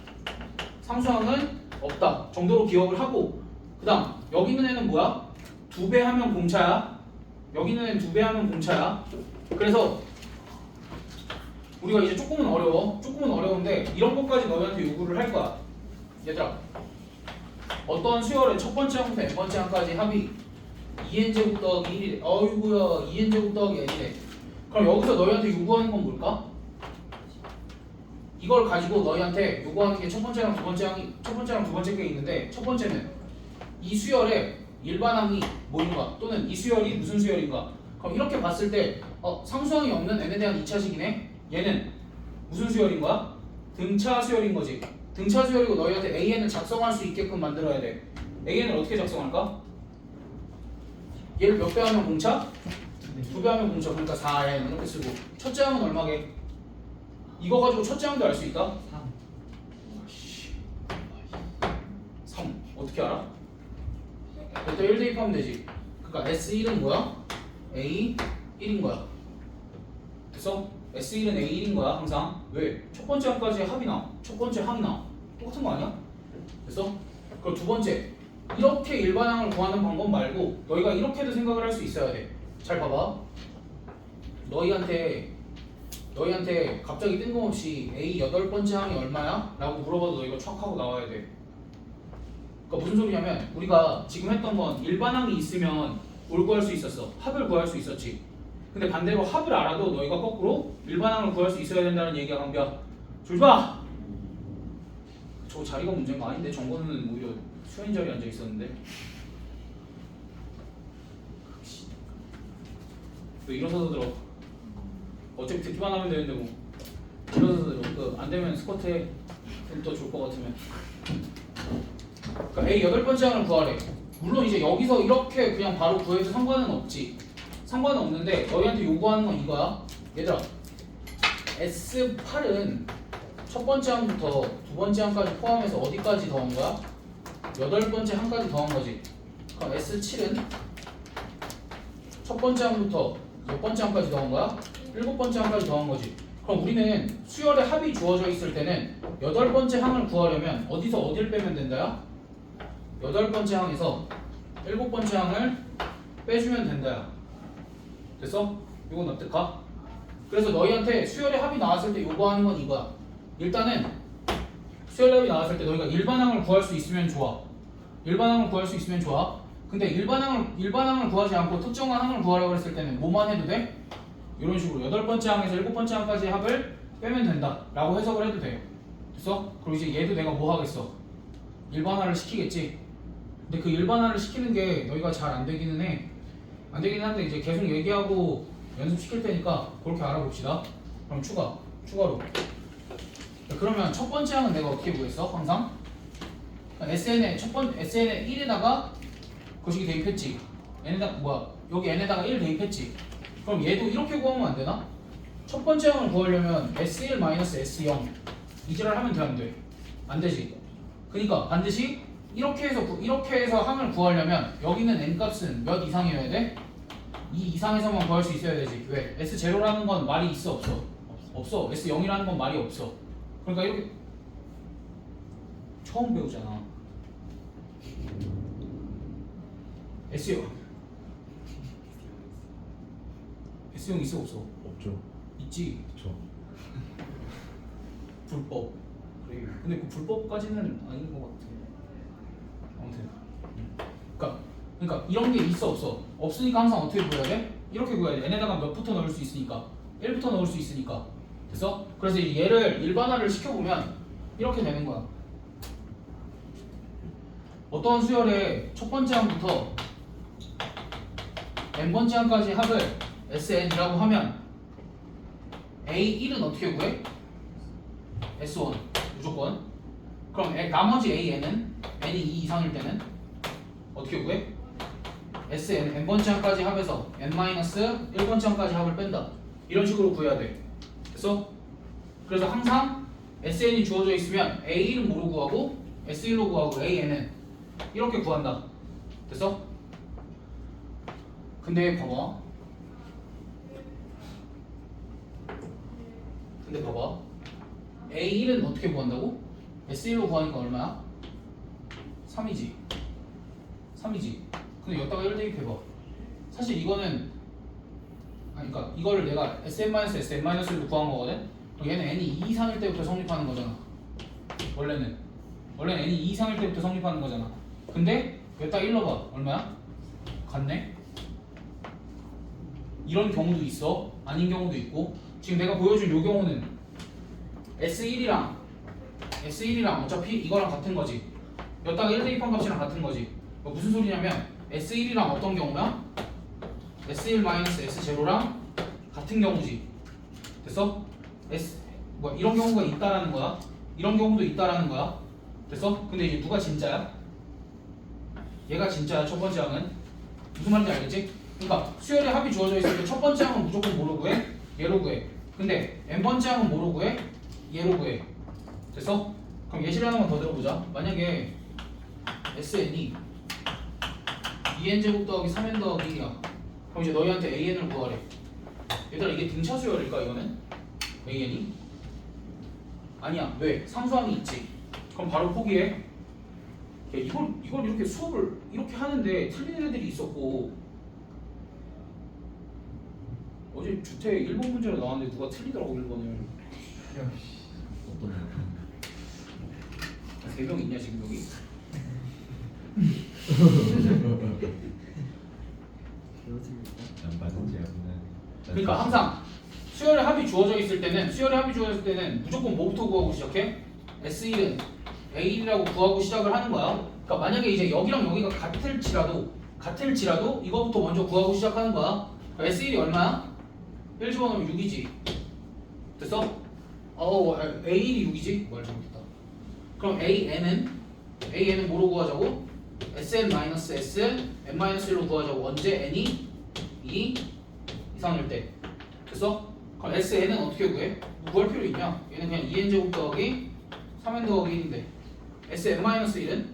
상수항은 없다 정도로 기억을 하고 그 다음 여기 있는 애는 뭐야? 2배 하면 공차야. 여기 있는 애는 2배 하면 공차야. 그래서 우리가 이제 조금은 어려운데 이런 것까지 너희한테 요구를 할 거야. 얘들아 어떤 수열의 첫 번째 항부터 n 번째 항까지 합이 2n제곱 더하기 1이래. 어이구야 2n제곱 더하기 n이래. 그럼 여기서 너희한테 요구하는 건 뭘까? 이걸 가지고 너희한테 요구하는 게 첫 번째랑 두 번째 게 있는데 첫 번째는 이 수열의 일반항이 뭐인가 또는 이 수열이 무슨 수열인가. 그럼 이렇게 봤을 때 상수항이 없는 n에 대한 2차식이네. 얘는 무슨 수열인 거야? 등차 수열인 거지. 등차 수열이고 너희한테 AN을 작성할 수 있게끔 만들어야 돼. AN을 어떻게 작성할까? 얘를 몇 배 하면 공차? 2배 하면 공차. 그러니까 4n 이렇게 쓰고 첫째 항은 얼마게? 이거 가지고 첫째 항도 알 수 있다? 3 어떻게 알아? 일단 1 대입하면 되지. 그러니까 S1은 뭐야? A1인 거야. 됐어? S1은 A1인 거야 항상. 왜? 첫 번째 항까지 합이 나와. 첫 번째 항이 나와. 똑같은 거 아니야? 됐어? 그리고 두 번째 이렇게 일반항을 구하는 방법 말고 너희가 이렇게도 생각을 할 수 있어야 돼. 잘 봐봐. 너희한테 갑자기 뜬금없이 A 8번째 항이 얼마야? 라고 물어봐도 너희가 촥 하고 나와야 돼. 그러니까 무슨 소리냐면 우리가 지금 했던 건 일반항이 있으면 뭘 구할 수 있었어? 합을 구할 수 있었지. 근데 반대로 합을 알아도 너희가 거꾸로 일반항을 구할 수 있어야 된다는 얘기야. 강비야 졸지마! 저 자리가 문제인 거 아닌데 정권은 오히려 수현 자리에 앉아 있었는데 너 일어서서 들어. 어차피 듣기만 하면 되는데 뭐 일어서서 들어. 안 되면 스쿼트 해. 좀 더 좋을 것 같으면. 그러니까 A 8번째 항을 구하래. 물론 이제 여기서 이렇게 그냥 바로 구해도 상관은 없지. 상관은 없는데 너희한테 요구하는 건 이거야. 얘들아 S8은 첫 번째 항부터 두 번째 항까지 포함해서 어디까지 더한 거야? 8번째 항까지 더한 거지. 그럼 S7은 첫 번째 항부터 몇 번째 항까지 더한 거야? 7번째 항까지 더한 거지. 그럼 우리는 수열의 합이 주어져 있을 때는 8번째 항을 구하려면 어디서 어딜 빼면 된다야? 8번째 항에서 7번째 항을 빼주면 된다야. 됐어? 이거 납득가? 그래서 너희한테 수열의 합이 나왔을 때 요구하는 건 이거야. 일단은 수열의 합이 나왔을 때 너희가 일반항을 구할 수 있으면 좋아. 일반항을 구할 수 있으면 좋아. 근데 일반항을 구하지 않고 특정한 항을 구하라고 했을 때는 뭐만 해도 돼? 이런 식으로 8번째 항에서 7번째 항까지 합을 빼면 된다 라고 해석을 해도 돼. 됐어? 그리고 이제 얘도 내가 뭐 하겠어? 일반화를 시키겠지. 근데 그 일반화를 시키는 게 너희가 잘 안 되기는 해. 안 되긴 한데 이제 계속 얘기하고 연습시킬 테니까 그렇게 알아봅시다. 그럼 추가로 그러면 첫 번째 항은 내가 어떻게 구했어? 항상 SN의 SN의 1에다가 거시기 대입했지. n에다가 여기 n에다가 1 대입했지. 그럼 얘도 이렇게 구하면 안 되나? 첫 번째 항을 구하려면 S1 S0 이 지랄 하면 돼, 안 돼? 안 되지. 그러니까 반드시 이렇게 해서 항을 구하려면 여기는 n 값은 몇 이상이어야 돼? 2 이상에서만 구할 수 있어야 되지. 왜? S0라는 건 말이 있어 없어? 없어. S0이라는 건 말이 없어. 그러니까 이렇게 처음 배우잖아. S0 있어 없어? 없죠. 있지. 그쵸. 불법. 그래. 근데 그 불법까지는 아닌 것 같아. 아무튼. 그러니까 이런 게 있어 없어? 없으니까 항상 어떻게 구해야 돼? 이렇게 구해야 돼. n에다가 몇부터 넣을 수 있으니까 1부터 넣을 수 있으니까. 됐어? 그래서 얘를 일반화를 시켜보면 이렇게 되는 거야. 어떤 수열의 첫 번째 항부터 n번째 항까지 합을 SN이라고 하면 A1은 어떻게 구해? S1 무조건. 그럼 나머지 AN은 n이 2 이상일 때는 어떻게 구해? SN n번째 항까지 합해서 n-1번째 항까지 합을 뺀다. 이런 식으로 구해야 돼. 그래서 항상 SN이 주어져 있으면 A1은 뭐로 구하고 S1로 구하고 AN은 이렇게 구한다. 됐어? 근데 봐봐. A1은 어떻게 구한다고? S1로 구하니까 얼마야? 3이지. 근데 여기다가 1 대입해봐. 사실 이거는 그러니까 이거를 내가 SM-SM-1로 구한 거거든? 그럼 얘는 n이 2 이상일 때부터 성립하는 거잖아. 원래는 n이 2 이상일 때부터 성립하는 거잖아. 근데 여기다 1 넣어봐. 얼마야? 같네? 이런 경우도 있어. 아닌 경우도 있고. 지금 내가 보여준 요 경우는 S1이랑 어차피 이거랑 같은 거지. 여기다가 1 대입한 값이랑 같은 거지. 무슨 소리냐면 S1이랑 어떤 경우야? S1-S0랑 같은 경우지. 됐어? 이런 경우가 있다라는 거야. 이런 경우도 있다라는 거야. 됐어? 근데 이제 누가 진짜야? 얘가 진짜야. 첫 번째 항은 무슨 말인지 알겠지? 그러니까 수열의 합이 주어져 있을 때 첫 번째 항은 무조건 뭐로 구해? 얘로 구해. 근데 n번째 항은 뭐로 구해? 얘로 구해. 됐어? 그럼 예시를 하나만 더 들어보자. 만약에 SN이 2n제곱 더하기 3n 더하기 1이야. 그럼 이제 너희한테 AN을 구하래. 얘들아 이게 등차 수열일까 이거는? AN이? 아니야. 왜? 상수항이 있지. 그럼 바로 포기해. 야, 이걸 이렇게 수업을 이렇게 하는데 틀리는 애들이 있었고 어제 주택 1번 문제로 나왔는데 누가 틀리더라고 1번을. 어떤 3명 있냐 지금 여기? 양반인지 아니면 그러니까 항상 수열의 합이 주어져 있을 때는 무조건 뭐부터 구하고 시작해? S1은 A1이라고 구하고 시작을 하는 거야. 그러니까 만약에 이제 여기랑 여기가 같을지라도 이거부터 먼저 구하고 시작하는 거야. 그러니까 S1이 얼마야? 1 집어넣으면 6이지. 됐어? A1이 6이지? 말 잘못했다. 그럼 AN은 뭐로 구하자고? SN-S, N-1로 구하자고. 언제? N이 2 이상일 때. 됐어? 그럼 SN은 어떻게 구해? 구할 필요 있냐? 얘는 그냥 2n제곱 더하기 3n 더하기 1인데 SN-1은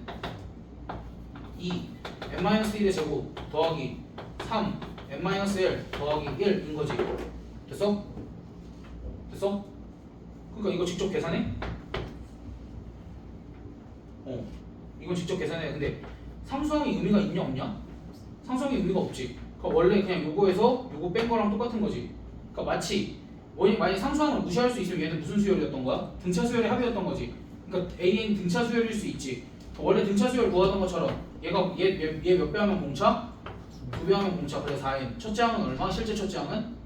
2 n-1의 제곱 더하기 3 n-1 더하기 1인 거지. 됐어? 그러니까 이거 직접 계산해? 이건 직접 계산해. 근데 상수항이 의미가 있냐 없냐? 상수항이 의미가 없지. 그러니까 원래 그냥 요거에서 요거 뺀 거랑 똑같은 거지. 그러니까 마치 만약 상수항을 무시할 수 있으면 얘는 무슨 수열이었던 거야? 등차 수열의 합이었던 거지. 그러니까 AN 등차 수열일 수 있지. 원래 등차 수열 구하던 것처럼 얘 몇 배 하면 공차? 2배 하면 공차. 그래 4n. 첫째 항은 얼마? 실제 첫째 항은?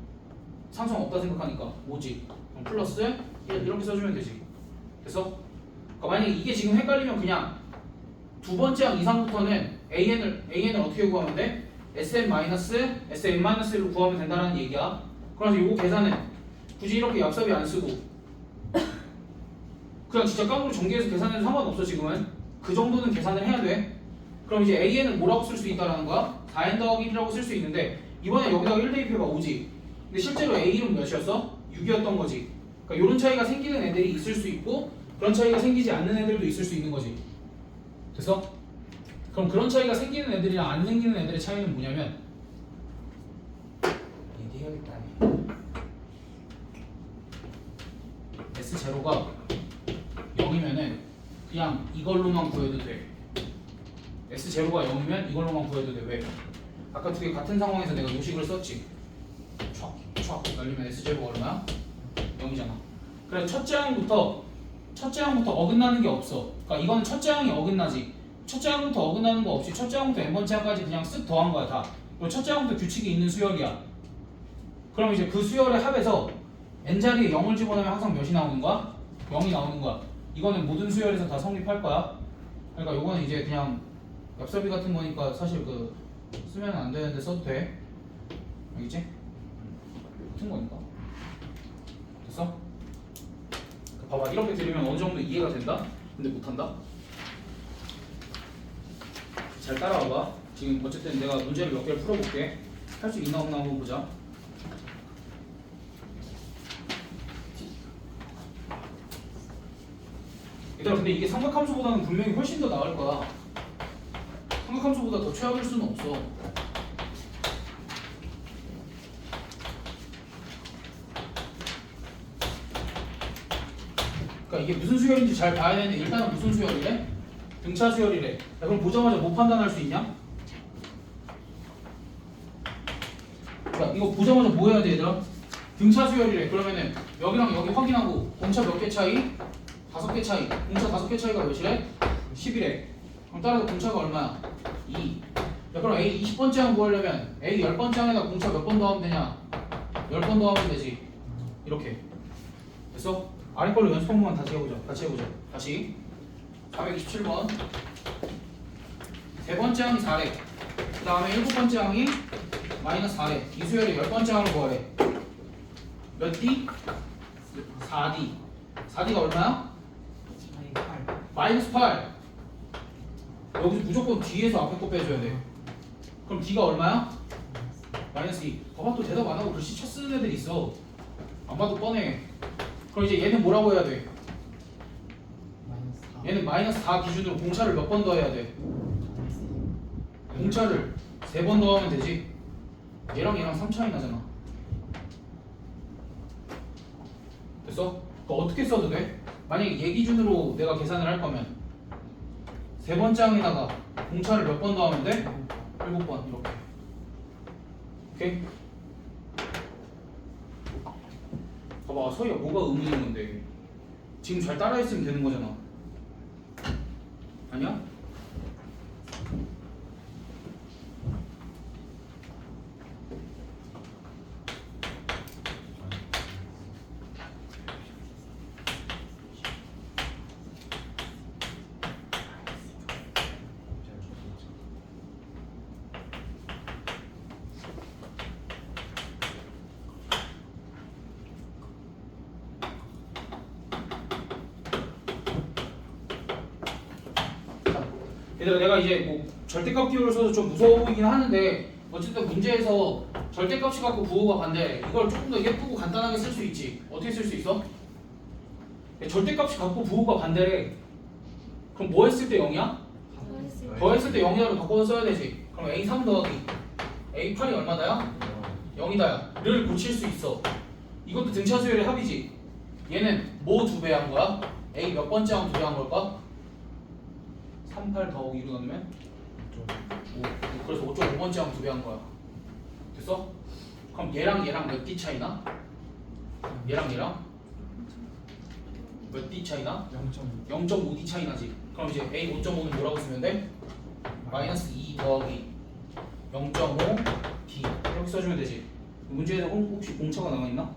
상수항 없다 생각하니까 5지. 그럼 플러스 1 이렇게 써주면 되지. 됐어? 그러니까 만약에 이게 지금 헷갈리면 그냥 두 번째 항 이상부터는 AN을 어떻게 구하면 돼? SM-SM-1로 구하면 된다는 얘기야. 그래서 요거 계산은 굳이 이렇게 약섭이 안 쓰고 그냥 진짜 깡으로 전개해서 계산해도 상관없어. 지금은 그 정도는 계산을 해야 돼. 그럼 이제 a에는 뭐라고 쓸 수 있다라는 거야? 4n 더하기 1이라고 쓸 수 있는데 이번에 여기다가 1 대입해봐 5지. 근데 실제로 a는 몇이었어? 6이었던 거지. 그러니까 이런 차이가 생기는 애들이 있을 수 있고 그런 차이가 생기지 않는 애들도 있을 수 있는 거지. 됐어? 그럼 그런 차이가 생기는 애들이랑 안 생기는 애들의 차이는 뭐냐면 얘기해야겠다. S0가 0이면은 그냥 이걸로만 구해도 돼. S0가 0이면 이걸로만 구해도 돼. 왜? 아까 두 개 같은 상황에서 내가 요식을 썼지. 촥 날리면 S0가 얼마야? 0이잖아. 그래 첫째 항부터 어긋나는 게 없어. 그러니까 이건 첫째 항이 어긋나지. 첫째 항부터 어긋나는 거 없이 첫째 항부터 n번째 항까지 그냥 쓱 더한 거야 다. 그리고 첫째 항부터 규칙이 있는 수열이야. 그럼 이제 그 수열의 합에서 n자리에 0을 집어넣으면 항상 몇이 나오는 거야? 0이 나오는 거야. 이거는 모든 수열에서 다 성립할 거야. 그러니까 요거는 이제 그냥 엽서비 같은 거니까 사실 그 쓰면 안 되는데 써도 돼. 알겠지? 같은 거니까. 됐어? 봐봐 이렇게 들으면 어느 정도 이해가 된다? 근데 못한다? 잘 따라와봐. 지금 어쨌든 내가 문제를 몇 개를 풀어볼게. 할 수 있나 없나 한번 보자. 얘들아 근데 이게 삼각함수보다는 분명히 훨씬 더 나을 거야. 삼각함수보다 더 최악일 수는 없어. 그러니까 이게 무슨 수열인지 잘 봐야 되는데 일단은 무슨 수열이래? 등차 수열이래. 야, 그럼 보자마자 뭐 판단할 수 있냐? 야, 이거 보자마자 뭐 해야 돼 얘들아? 등차 수열이래. 그러면은 여기랑 여기 확인하고 공차 몇 개 차이? 5개 차이. 공차 5개 차이가 몇이래? 10이래. 그럼 따라서 공차가 얼마야? 2. 야, 그럼 A 20번째 항 구하려면 A 10번째 항에다 공차 몇 번 더하면 되냐? 10번 더하면 되지. 이렇게. 됐어? 아래 걸로 연습 한번만 다시 해보자. 다시. 427번. 세 번째 항이 4래. 그 다음에 7번째 항이 마이너스 4래. 이 수열이 10번째 항을 구하래. 몇 D? 4D. 4D가 얼마야? 마이너스 8. 여기서 무조건 뒤에서 앞에 거 빼줘야 돼. 그럼 D가 얼마야? 마이너스 2. 봐봐 또 대답 안 하고 글씨 쳐 쓰는 애들 있어. 안 봐도 뻔해. 그럼 이제 얘는 뭐라고 해야 돼? 얘는 마이너스 4 기준으로 공차를 몇 번 더해야 돼? 공차를 3번 더하면 되지. 얘랑 3 차이 나잖아. 됐어? 그거 어떻게 써도 돼? 만약에 얘 기준으로 내가 계산을 할 거면 3번째 항에다가 공차를 몇 번 더하면 돼? 7번 이렇게. 오케이? 봐봐 서희가 뭐가 의문인 건데 지금 잘 따라했으면 되는 거잖아. 아니야? 얘들아 내가 이제 뭐 절대값 기호를 써서 좀 무서워 보이긴 하는데 어쨌든 문제에서 절대값이 갖고 부호가 반대. 이걸 조금 더 예쁘고 간단하게 쓸 수 있지. 어떻게 쓸 수 있어? 절대값이 갖고 부호가 반대래. 그럼 뭐 했을 때 0이야? 더했을 때 0이다로 바꿔서 써야 되지. 그럼 A3 더하기 A8이 얼마다야? 0이다야 를 고칠 수 있어. 이것도 등차 수열의 합이지. 얘는 뭐 2배 한 거야? A 몇 번째 항 2배 한 걸까? 38 더하기 2로 나누면 5. 그래서 5.5번째 항 2배 한 거야. 됐어? 그럼 얘랑 몇 D 차이나? 얘랑 몇 D 차이나? 0.5D 차이 나지. 그럼 이제 A 5.5는 뭐라고 쓰면 돼? 마이너스 2 더하기 0.5D 이렇게 써주면 되지. 문제에서 혹시 공차가 남아있나?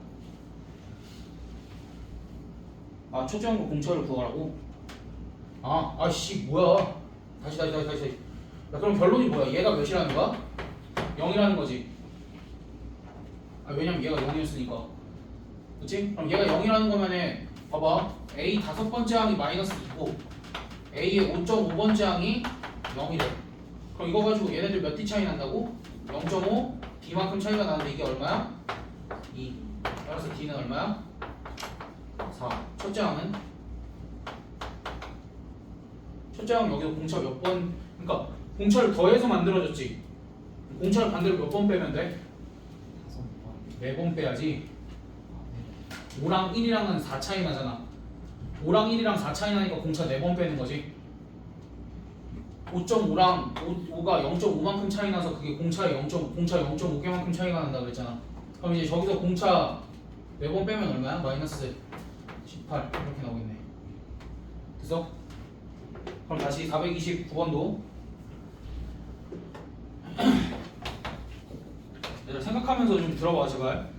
아 첫째 항과 공차를 구하라고? 아씨 뭐야? 다시. 야, 그럼 결론이 뭐야? 얘가 몇이라는 거야? 0이라는 거지. 왜냐면 얘가 0이었으니까. 그치? 그럼 얘가 0이라는 거면은 봐봐. A 다섯 번째 항이 마이너스 2고 A의 5.5번째 항이 0이래. 그럼 이거 가지고 얘네들 몇 D 차이 난다고? 0.5 D만큼 차이가 나는데 이게 얼마야? 2. 따라서 D는 얼마야? 4. 첫째 항은? 첫째 항은 여기서 공차 몇 번, 그러니까 공차를 더해서 만들어졌지. 공차를 반대로 몇 번 빼면 돼? 4번 빼야지. 5랑 1이랑은 4 차이 나잖아. 5랑 1이랑 4 차이 나니까 공차 4번 빼는 거지. 5.5랑 5가 0.5만큼 차이 나서 그게 공차 0.5개만큼 차이가 난다 그랬잖아. 그럼 이제 저기서 공차 4번 빼면 얼마야? 마이너스 18 이렇게 나오겠네. 됐어? 그럼 다시 429번도 얘들아 생각하면서 좀 들어봐 제발.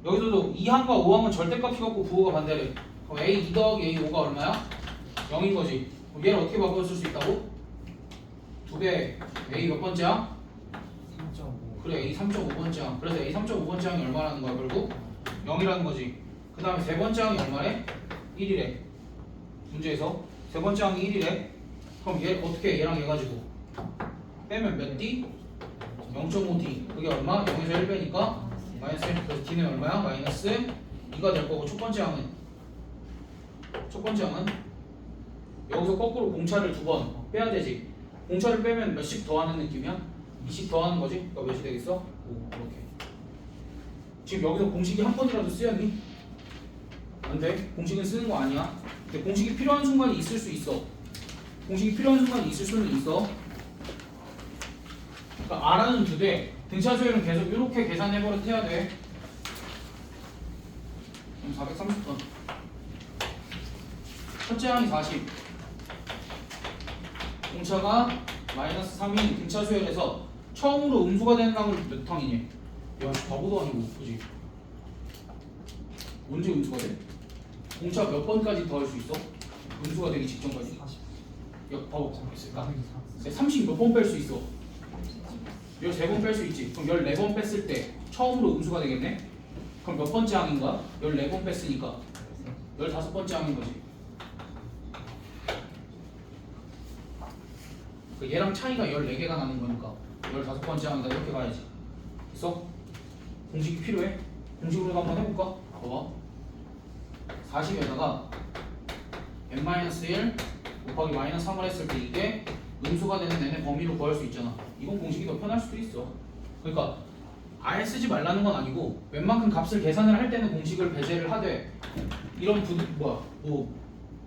여기서도 2항과 5항은 절대값 피갖고 부호가 반대래. 그럼 A 2 더하기 A 5가 얼마야? 0인 거지. 그럼 얘를 어떻게 바꿔줄 수 있다고? 2배 A 몇 번째야? 3.5. 그래 A 3.5번째야. 그래서 A 3.5번째 항이 얼마라는 거야 결국? 0이라는 거지. 그 다음에 세 번째 항이 얼마래? 1이래. 문제에서 세 번째 항이 1이래. 그럼 얘 어떻게 얘랑 얘 가지고 빼면 몇 D? 0.5D. 그게 얼마? 0에서 1 빼니까 마이너스 1. 그래서 D는 얼마야? 마이너스 2가 될 거고 첫 번째 항은 여기서 거꾸로 공차를 2번 빼야 되지. 공차를 빼면 몇씩 더하는 느낌이야? 2씩 더하는 거지? 그러니까 몇이 되겠어? 5 이렇게. 지금 여기서 공식이 한 번이라도 쓰였니? 안 돼. 공식은 쓰는 거 아니야. 근데 공식이 필요한 순간이 있을 수 있어. 공식이 필요한 순간이 있을 수는 있어. 그러니까 R은 2대. 등차 수열은 계속 이렇게 계산해버릇 해야 돼. 그럼 430번. 첫째 항이 40. 공차가 마이너스 3인 등차 수열에서 처음으로 음수가 되는 항은 몇 항이니? 야, 바보도 아니고, 그지? 언제 음수가 돼? 공차 몇 번까지 더 할 수 있어? 음수가 되기 직전까지? 40. 야, 바보, 있을까? 30 몇 번 뺄 수 있어? 13번 뺄 수 있지. 그럼 14번 뺐을 때 처음으로 음수가 되겠네? 그럼 몇 번째 항인가? 14번 뺐으니까 15번째 항인 거지. 얘랑 차이가 14개가 나는 거니까 15번째 항이다 이렇게 가야지. 됐어? 공식이 필요해? 공식으로 한번 해볼까? 봐봐. 40에다가 n-1 곱하기 마이너스 3을 했을 때 이게 음수가 되는 n의 범위로 구할 수 있잖아. 이건 공식이 더 편할 수도 있어. 그러니까 아예 쓰지 말라는 건 아니고 웬만큼 값을 계산을 할 때는 공식을 배제를 하되 이런 뭐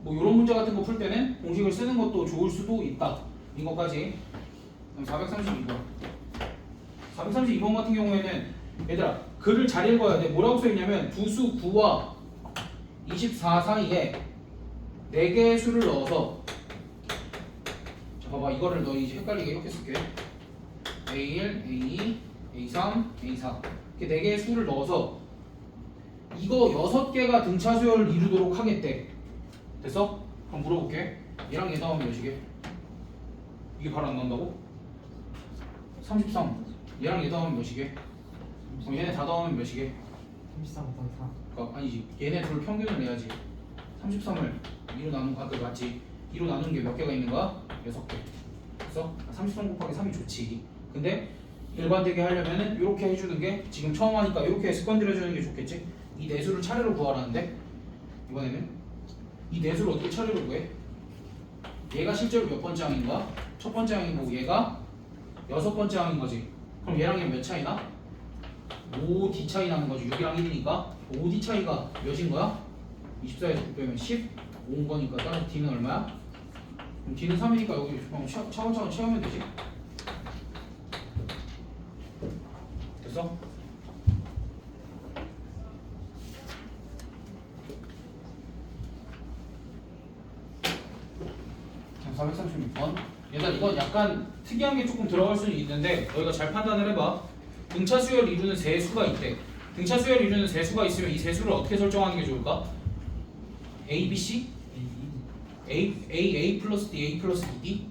이런 문제 같은 거 풀 때는 공식을 쓰는 것도 좋을 수도 있다. 이거까지. 그럼 432번. 432번 같은 경우에는 얘들아 글을 잘 읽어야 돼. 뭐라고 써있냐면 두수 9와 24 사이에 4개의 수를 넣어서 자 봐봐 이거를 너 이제 헷갈리게 이렇게 쓸게. A1, A2, A3, A4 이렇게 4개의 수를 넣어서 이거 6개가 등차 수열을 이루도록 하겠대. 됐어? 그럼 물어볼게. 얘랑 얘 더하면 몇이게? 이게 바로 안 나온다고? 33. 얘랑 얘 더하면 몇이게? 그럼 얘네 다 더하면 몇이게? 33.4. 그러니까 아니지. 얘네 둘 평균을 내야지. 33을 2로 나눈 거, 그 맞지? 2로 나누는 게 몇 개가 있는 거야? 6개. 그래서 33 곱하기 3이 좋지. 근데 일관되게 하려면은 이렇게 해주는 게 지금 처음 하니까 이렇게 습관 들여주는 게 좋겠지? 이 내수를 차례로 구하라는데 이번에는 이 내수를 어떻게 차례로 구해? 얘가 실제로 몇 번째 항인가? 첫 번째 항이고 얘가 6번째 항인 거지. 그럼 얘랑 얘 몇 차이나? 5D 차이 나는 거지. 6이랑 1이니까 5D 차이가 몇인 거야? 24에서 9 빼면 15인 거니까 따라서 D는 얼마야? 그럼 D는 3이니까 여기 차근차근 채우면 되지. 됐어? 자, 436번. 얘들아 이건 약간 특이한 게 조금 들어갈 수는 있는데 너희가 잘 판단을 해봐. 등차 수열을 이루는 세 수가 있대. 등차 수열을 이루는 세 수가 있으면 이 세 수를 어떻게 설정하는 게 좋을까? A, B, C? A 플러스 D, A 플러스 D?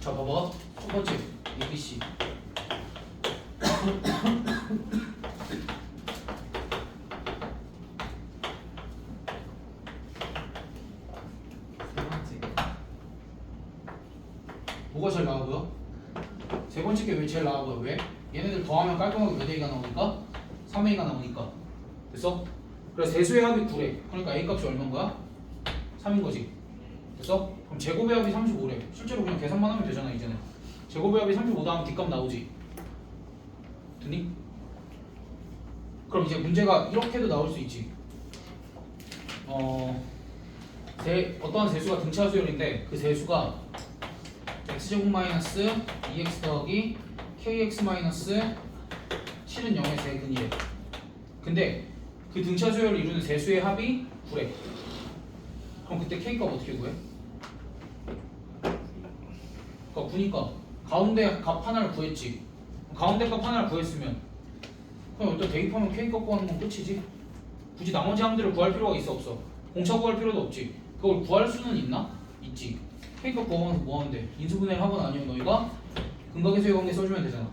자 봐봐. 첫 번째 A, B, C. 제일 나아 보여? 세 번째 게 왜 제일 나아 보여? 왜? 얘네들 더하면 깔끔하게 몇 A가 나오니까? 3A가 나오니까. 됐어? 그래서 대수의 합이 9래. 그러니까 A 값이 얼마인 거야? 3인 거지. 됐어? 그럼 제곱의 합이 35래. 실제로 그냥 계산만 하면 되잖아 이제는. 제곱의 합이 35 다음 뒷값 나오지. 됐니? 그럼 이제 문제가 이렇게도 나올 수 있지. 어떠한 세수가 등차 수열인데 그 세수가 x제곱 마이너스 2x 더하기 kx 마이너스 7은 0의 세근이래. 근데 그 등차 수열을 이루는 세수의 합이 9래. 그럼 그때 k값 어떻게 구해? 그러니까 9니까 가운데 값 하나를 구했지. 가운데 값 하나를 구했으면 그냥 일단 대입하면 k값 구하는 건 끝이지. 굳이 나머지 함들을 구할 필요가 있어 없어? 공차 구할 필요도 없지. 그걸 구할 수는 있나? 있지. k값 구하면서 뭐 하는데? 인수분해를 하거나 아니면 너희가 근각의 관계 써주면 되잖아.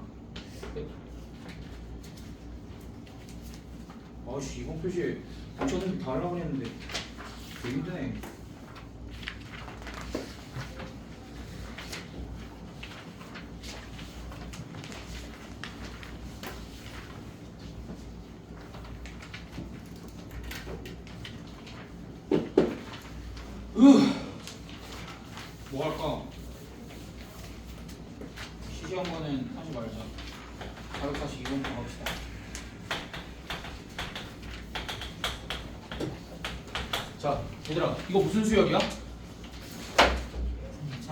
아씨 이번 표시에 붙여놓은 게 다 하려고 했는데 되게 힘드네. 뭐 할까? 시시한 거는 하지 말자. 442번 더 합시다. 자, 얘들아, 이거 무슨 수열이야?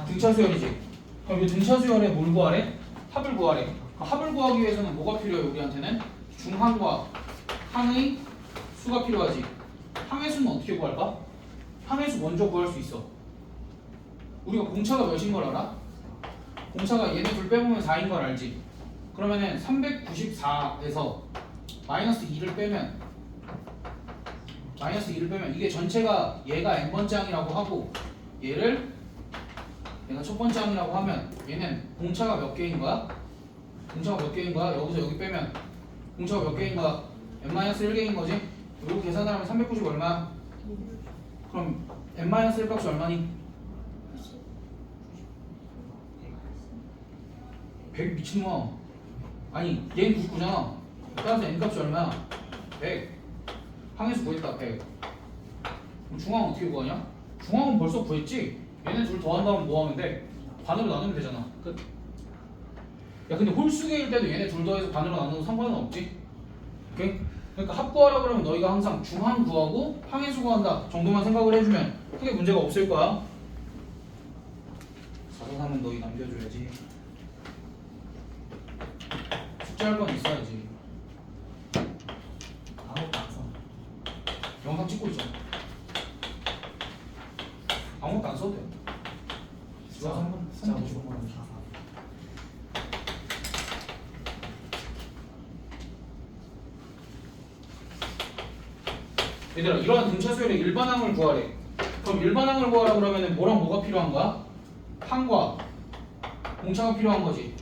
등차 수열이지. 그럼 이 등차 수열에 뭘 구하래? 합을 구하래. 합을 구하기 위해서는 뭐가 필요해? 우리한테는 중항과 항의 수가 필요하지. 항의 수는 어떻게 구할까? 항의 수 먼저 구할 수 있어. 우리가 공차가 몇인 걸 알아? 공차가 얘네 둘 빼보면 4인 걸 알지? 그러면은 394에서 마이너스 2를 빼면 이게 전체가 얘가 n번째 항이라고 하고 얘를 얘가 첫 번째 항이라고 하면 얘는 공차가 몇 개인 거야? 공차가 몇 개인 거야? 여기서 여기 빼면 공차가 몇 개인 거야? n-1개인 거지? 이거 계산하면 390 얼마야? 그럼 n-1 값이 얼마니? 100 미친놈아. 아니 얘는 99잖아. 따라서 n 값이 얼마야? 100. 항에서 구했다 100. 그럼 중항은 어떻게 구하냐? 중항은 벌써 구했지? 얘네 둘 더한다면 뭐 하면 돼? 반으로 나누면 되잖아. 끝. 야 근데 홀수계일 때도 얘네 둘 더해서 반으로 나누는 상관은 없지? 오케이? 그러니까 합 구하라 그러면 너희가 항상 중항 구하고 항해수 구한다 정도만 생각을 해주면 크게 문제가 없을 거야. 4번3은 너희 남겨줘야지. 숙제할 건 있어야지. 아무것도 안 써. 영상 찍고 있잖아. 아무것도 안 써도 돼. 진짜 한 번, 진짜 한 번 무조건 더. 다 사. 얘들아 이러한 등차 수열의 일반항을 구하래. 그럼 일반항을 구하라 그러면 뭐랑 뭐가 필요한 거야? 항과 공차가 필요한 거지.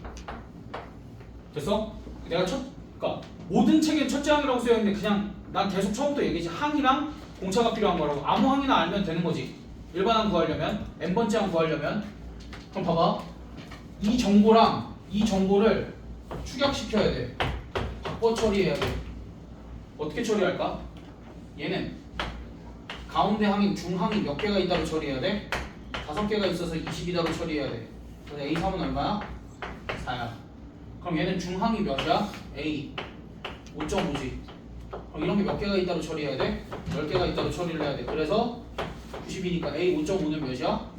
됐어? 내가 그러니까 모든 책엔 첫째 항이라고 쓰여 있는데 그냥 난 계속 처음부터 얘기했지. 항이랑 공차가 필요한 거라고. 아무 항이나 알면 되는 거지. 일반항 구하려면 n번째 항 구하려면. 그럼 봐봐. 이 정보랑 이 정보를 축약시켜야 돼. 바꿔 처리해야 돼. 어떻게 처리할까? 얘는 가운데 항인 중항이 몇 개가 있다고 처리해야 돼? 5개가 있어서 20이다고 처리해야 돼. 그래서 A3은 얼마야? 4야. 그럼 얘는 중항이 몇이야? A 5.5지. 그럼 이런 게 몇 개가 있다고 처리해야 돼? 10개가 있다고 처리를 해야 돼. 그래서 90이니까 A 5.5는 몇이야?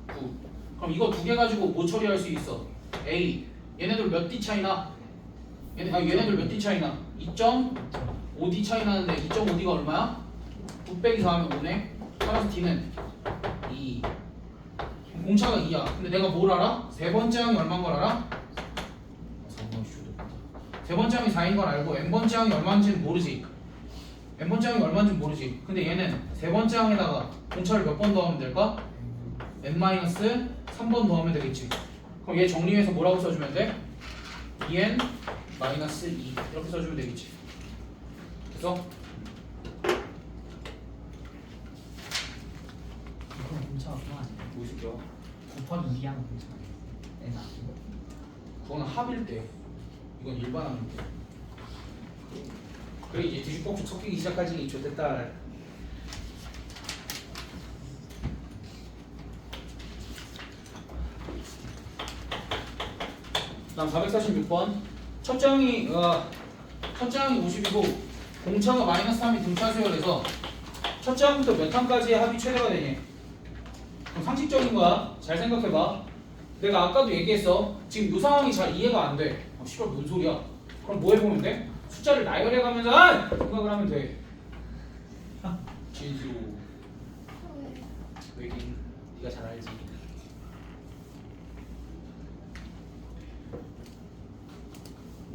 9. 그럼 이거 두 개 가지고 뭐 처리할 수 있어? A 얘네들 몇 D 차이나? 얘네들 몇 D 차이나? 2.5D 차이 나는데 2.5D가 얼마야? 9 빼기 4하면 5네. 따라서 D는 2. 공차가 2야. 근데 내가 뭘 알아? 세 번째 항이 얼마인 걸 알아? 세 번째 항이 4인 걸 알고 n번째 항이 얼마인지는 모르지. n번째 항이 얼마인지는 모르지. 근데 얘는 세 번째 항에다가 공차를 몇 번 더하면 될까? n-3번 더하면 되겠지. 그럼 얘 정리해서 뭐라고 써주면 돼? 2n-2 이렇게 써주면 되겠지. 됐어? 이건 공차가 그만 아니야. 뭐 이 새끼야? 곱하기 2 하면 괜찮아요. n 아니고. 그거는 합일 때. 이건 일반 합일 때. 그래 이제 뒤죽박죽 섞이기 시작하지. 좋됐다. 다음 446번. 첫 장이 50이고 공차가 마이너스 3이 등차 수열해서 첫 장부터 몇 항까지의 합이 최대가 되니? 그럼 상식적인 거야. 잘 생각해봐. 내가 아까도 얘기했어. 지금 이 상황이 잘 이해가 안 돼. 씨발 뭔 소리야? 그럼 뭐 해보면 돼? 숫자를 나열해가면서 생각을 하면 돼. 진수 외긴 네가 잘 알지.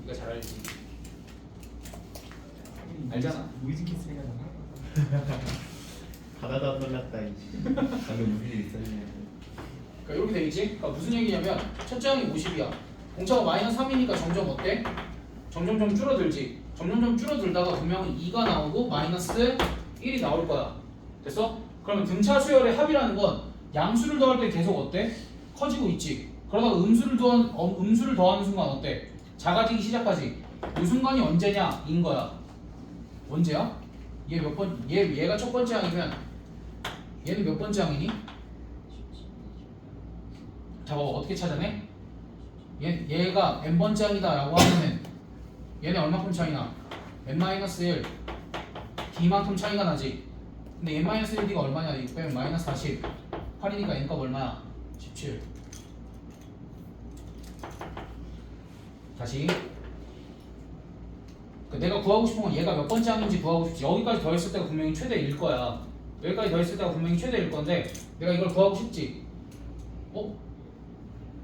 네가 잘 알지. 알잖아. 노이즈 캔슬해야 되나? 바다다 놀랐다 이. 방금 무슨 일 있었냐. 그러니까 이렇게 되겠지? 그러니까 무슨 얘기냐면 첫째 항이 50이야. 공차가 마이너스 3이니까 점점 어때? 점점점 줄어들지. 점점점 줄어들다가 분명히 2가 나오고 마이너스 1이 나올 거야. 됐어? 그러면 등차 수열의 합이라는 건 양수를 더할 때 계속 어때? 커지고 있지. 그러다가 음수를 더하는 순간 어때? 작아지기 시작하지. 이 순간이 언제냐? 인 거야. 언제야? 얘 몇 번? 얘가 첫 번째 항이면 얘는 몇 번째 항이니? 자, 봐봐 어떻게 찾아내? 얘가 n번째 항이다 라고 하면은 얘네 얼마큼 차이나? n-1 d만큼 차이가 나지. 근데 n-1d가 얼마냐? 6 빼면 마이너스 40 8이니까 n값 얼마야? 17. 다시 내가 구하고 싶은 건 얘가 몇 번째 항인지 구하고 싶지. 여기까지 더했을 때가 분명히 최대일 거야. 여기까지 더했을 때가 분명히 최대일 건데 내가 이걸 구하고 싶지.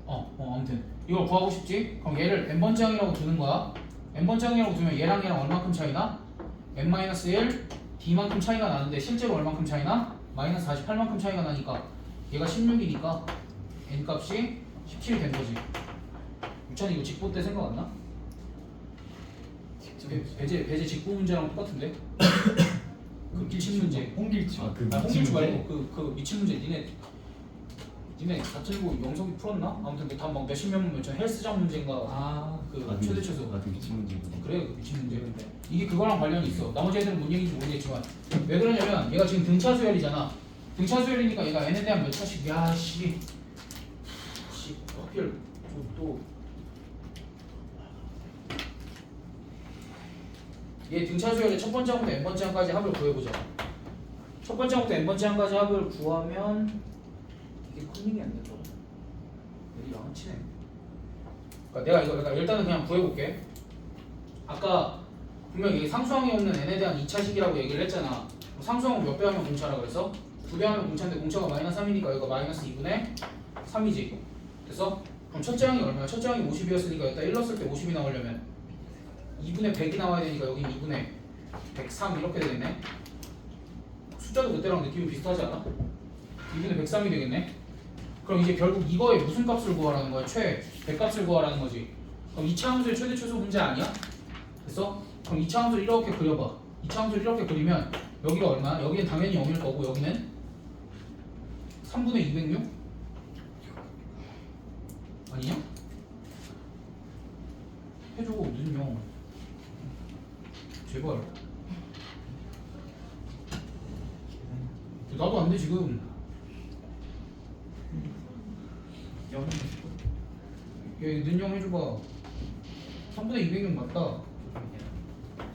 아무튼 이걸 구하고 싶지. 그럼 얘를 n번째 항이라고 두는 거야. n번째 항이라고 두면 얘랑 얼마큼 차이나? n-1 d만큼 차이가 나는데 실제로 얼마큼 차이나? 마이너스 48만큼 차이가 나니까 얘가 16이니까 n값이 17 된 거지. 유찬이 이거 직보 때 생각 안 나? 배제 직보 문제랑 똑같은데? 그 미친 문제. 홍길치. 그 홍길주 말고 그 미친 문제. 니네 다 틀고 영석이 풀었나? 아무튼 그 다막 몇십몇 문 몇천 헬스장 문제인가. 그 최대 최소. 그 미친 문제거든. 그래 그 미친 문제. 이게 그거랑 관련이 있어. 나머지 애들은 뭔 얘기인지 모르겠지만 왜 그러냐면 얘가 지금 등차 수열이잖아. 등차 수열이니까 얘가 n에 대한 몇 차씩 야씨 하필 또 얘 등차 수열의 첫 번째 항부터 n번째 항까지 합을 구해보자. 첫 번째 항부터 n번째 항까지 합을 구하면 이게 컨닝이 안 된다고. 얘가 안 치네. 그러니까 내가 일단은 그냥 구해볼게. 아까 분명히 이게 상수항이 없는 n에 대한 2차식이라고 얘기를 했잖아. 상수항은 몇 배 하면 공차라 그랬어? 2배 하면 공차인데 공차가 마이너스 3이니까 여기가 마이너스 2분의 3이지. 됐어? 그럼 첫째 항이 얼마야? 첫째 항이 50이었으니까 여기다 1 넣었을 때 50이 나오려면 2분의 100이 나와야 되니까 여기는 2분의 103 이렇게 되겠네. 숫자도 그때랑 느낌이 비슷하지 않아? 2분의 103이 되겠네. 그럼 이제 결국 이거에 무슨 값을 구하라는 거야? 100값을 구하라는 거지. 그럼 2차 함수의 최대 최소 문제 아니야? 됐어? 그럼 2차 함수를 이렇게 그려봐. 2차 함수를 이렇게 그리면 여기가 얼마야? 여기는 당연히 0일 거고 여기는 3분의 206? 아니냐? 해줘 무슨 0 제발. 나도 안 돼 지금. 얘 는영 해줘봐. 3분의 206 맞다.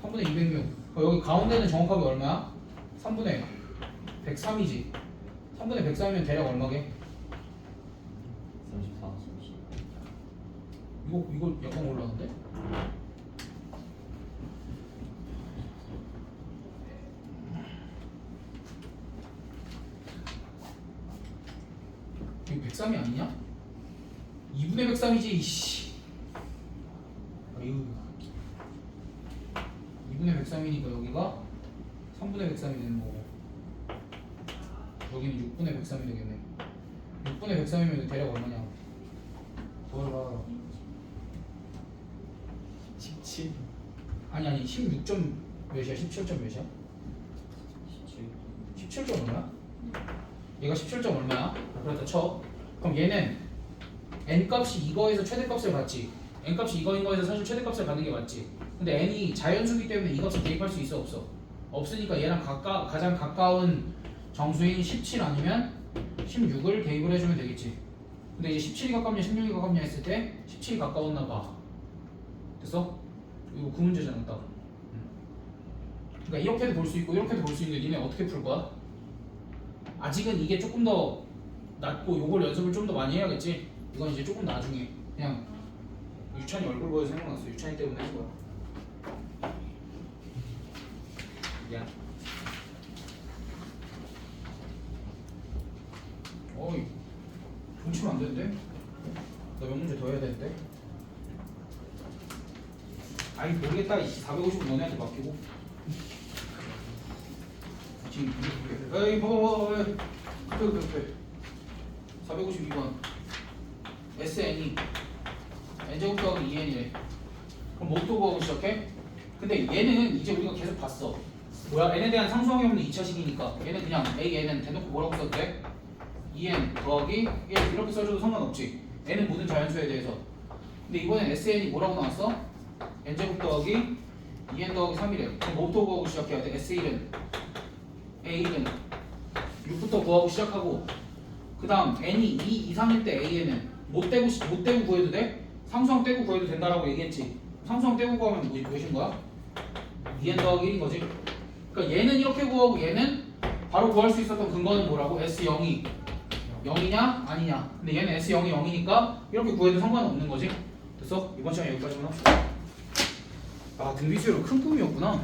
3분의 206. 여기 가운데는 정확하게 얼마야? 3분의 103이지. 3분의 103이면 대략 얼마게? 34. 이거 약간 올라왔는데? 이거 103이 아니냐? 2분의 103이지 이씨. 아유 2분의 103이니까 여기가 3분의 103이 되는 거고 여기는 6분의 103이 되겠네. 6분의 103이면 대략 얼마냐? 더해봐. 17. 아니 16점 몇이야? 17점 몇이야? 17점 얼마야? 얘가 17점 얼마야? 그렇다 쳐. 그럼 얘는 n값이 이거에서 최대값을 받지. n값이 이거인 거에서 사실 최대값을 받는 게 맞지. 근데 n이 자연수기 때문에 이 값을 대입할 수 있어 없어? 없으니까 얘랑 가장 가까운 정수인 17 아니면 16을 대입을 해주면 되겠지. 근데 이제 17이 가깝냐 16이 가깝냐 했을 때 17이 가까웠나 봐. 됐어? 이거 그 문제잖아 딱. 그러니까 이렇게도 볼 수 있고 이렇게도 볼 수 있는데 니네 어떻게 풀 거야? 아직은 이게 조금 더 낮고 요걸 연습을 좀 더 많이 해야겠지. 이건 이제 조금 나중에 그냥 유찬이 얼굴 보여서 생각났어. 유찬이 때문에 한 거야. 미안. 어이 종치면 안 되는데? 나 몇 문제 더 해야 되는데? 아니 모르겠다. 450은 너네한테 맡기고. 지금 에이 봐봐. 그래. 452번 SN이 n제곱 더하기 2n이래. 그럼 뭐부터 구하고 시작해? 근데 얘는 이제 우리가 계속 봤어. 뭐야? n에 대한 상수항이 없는 2차식이니까 얘는 그냥 a,n은 대놓고 뭐라고 써도 돼? 2n 더하기 1 이렇게 써줘도 상관없지. n은 모든 자연수에 대해서. 근데 이번엔 SN이 뭐라고 나왔어? n제곱 더하기 2n 더하기 3이래. 그럼 뭐부터 구하고 시작해야 돼? S1은 a1은 6부터 구하고 시작하고 그 다음 n이 2 이상일 때 a는 못 떼고 구해도 돼? 상수항 떼고 구해도 된다라고 얘기했지. 상수항 떼고 구하면 무엇인 거야? 2n 더하기 1인 거지. 그러니까 얘는 이렇게 구하고 얘는 바로 구할 수 있었던 근거는 뭐라고? S0이 0이냐? 아니냐. 근데 얘는 S0이 0이니까 이렇게 구해도 상관없는 거지. 됐어? 이번 시간에 여기까지만 합시다. 아 등비수열은 큰 꿈이었구나.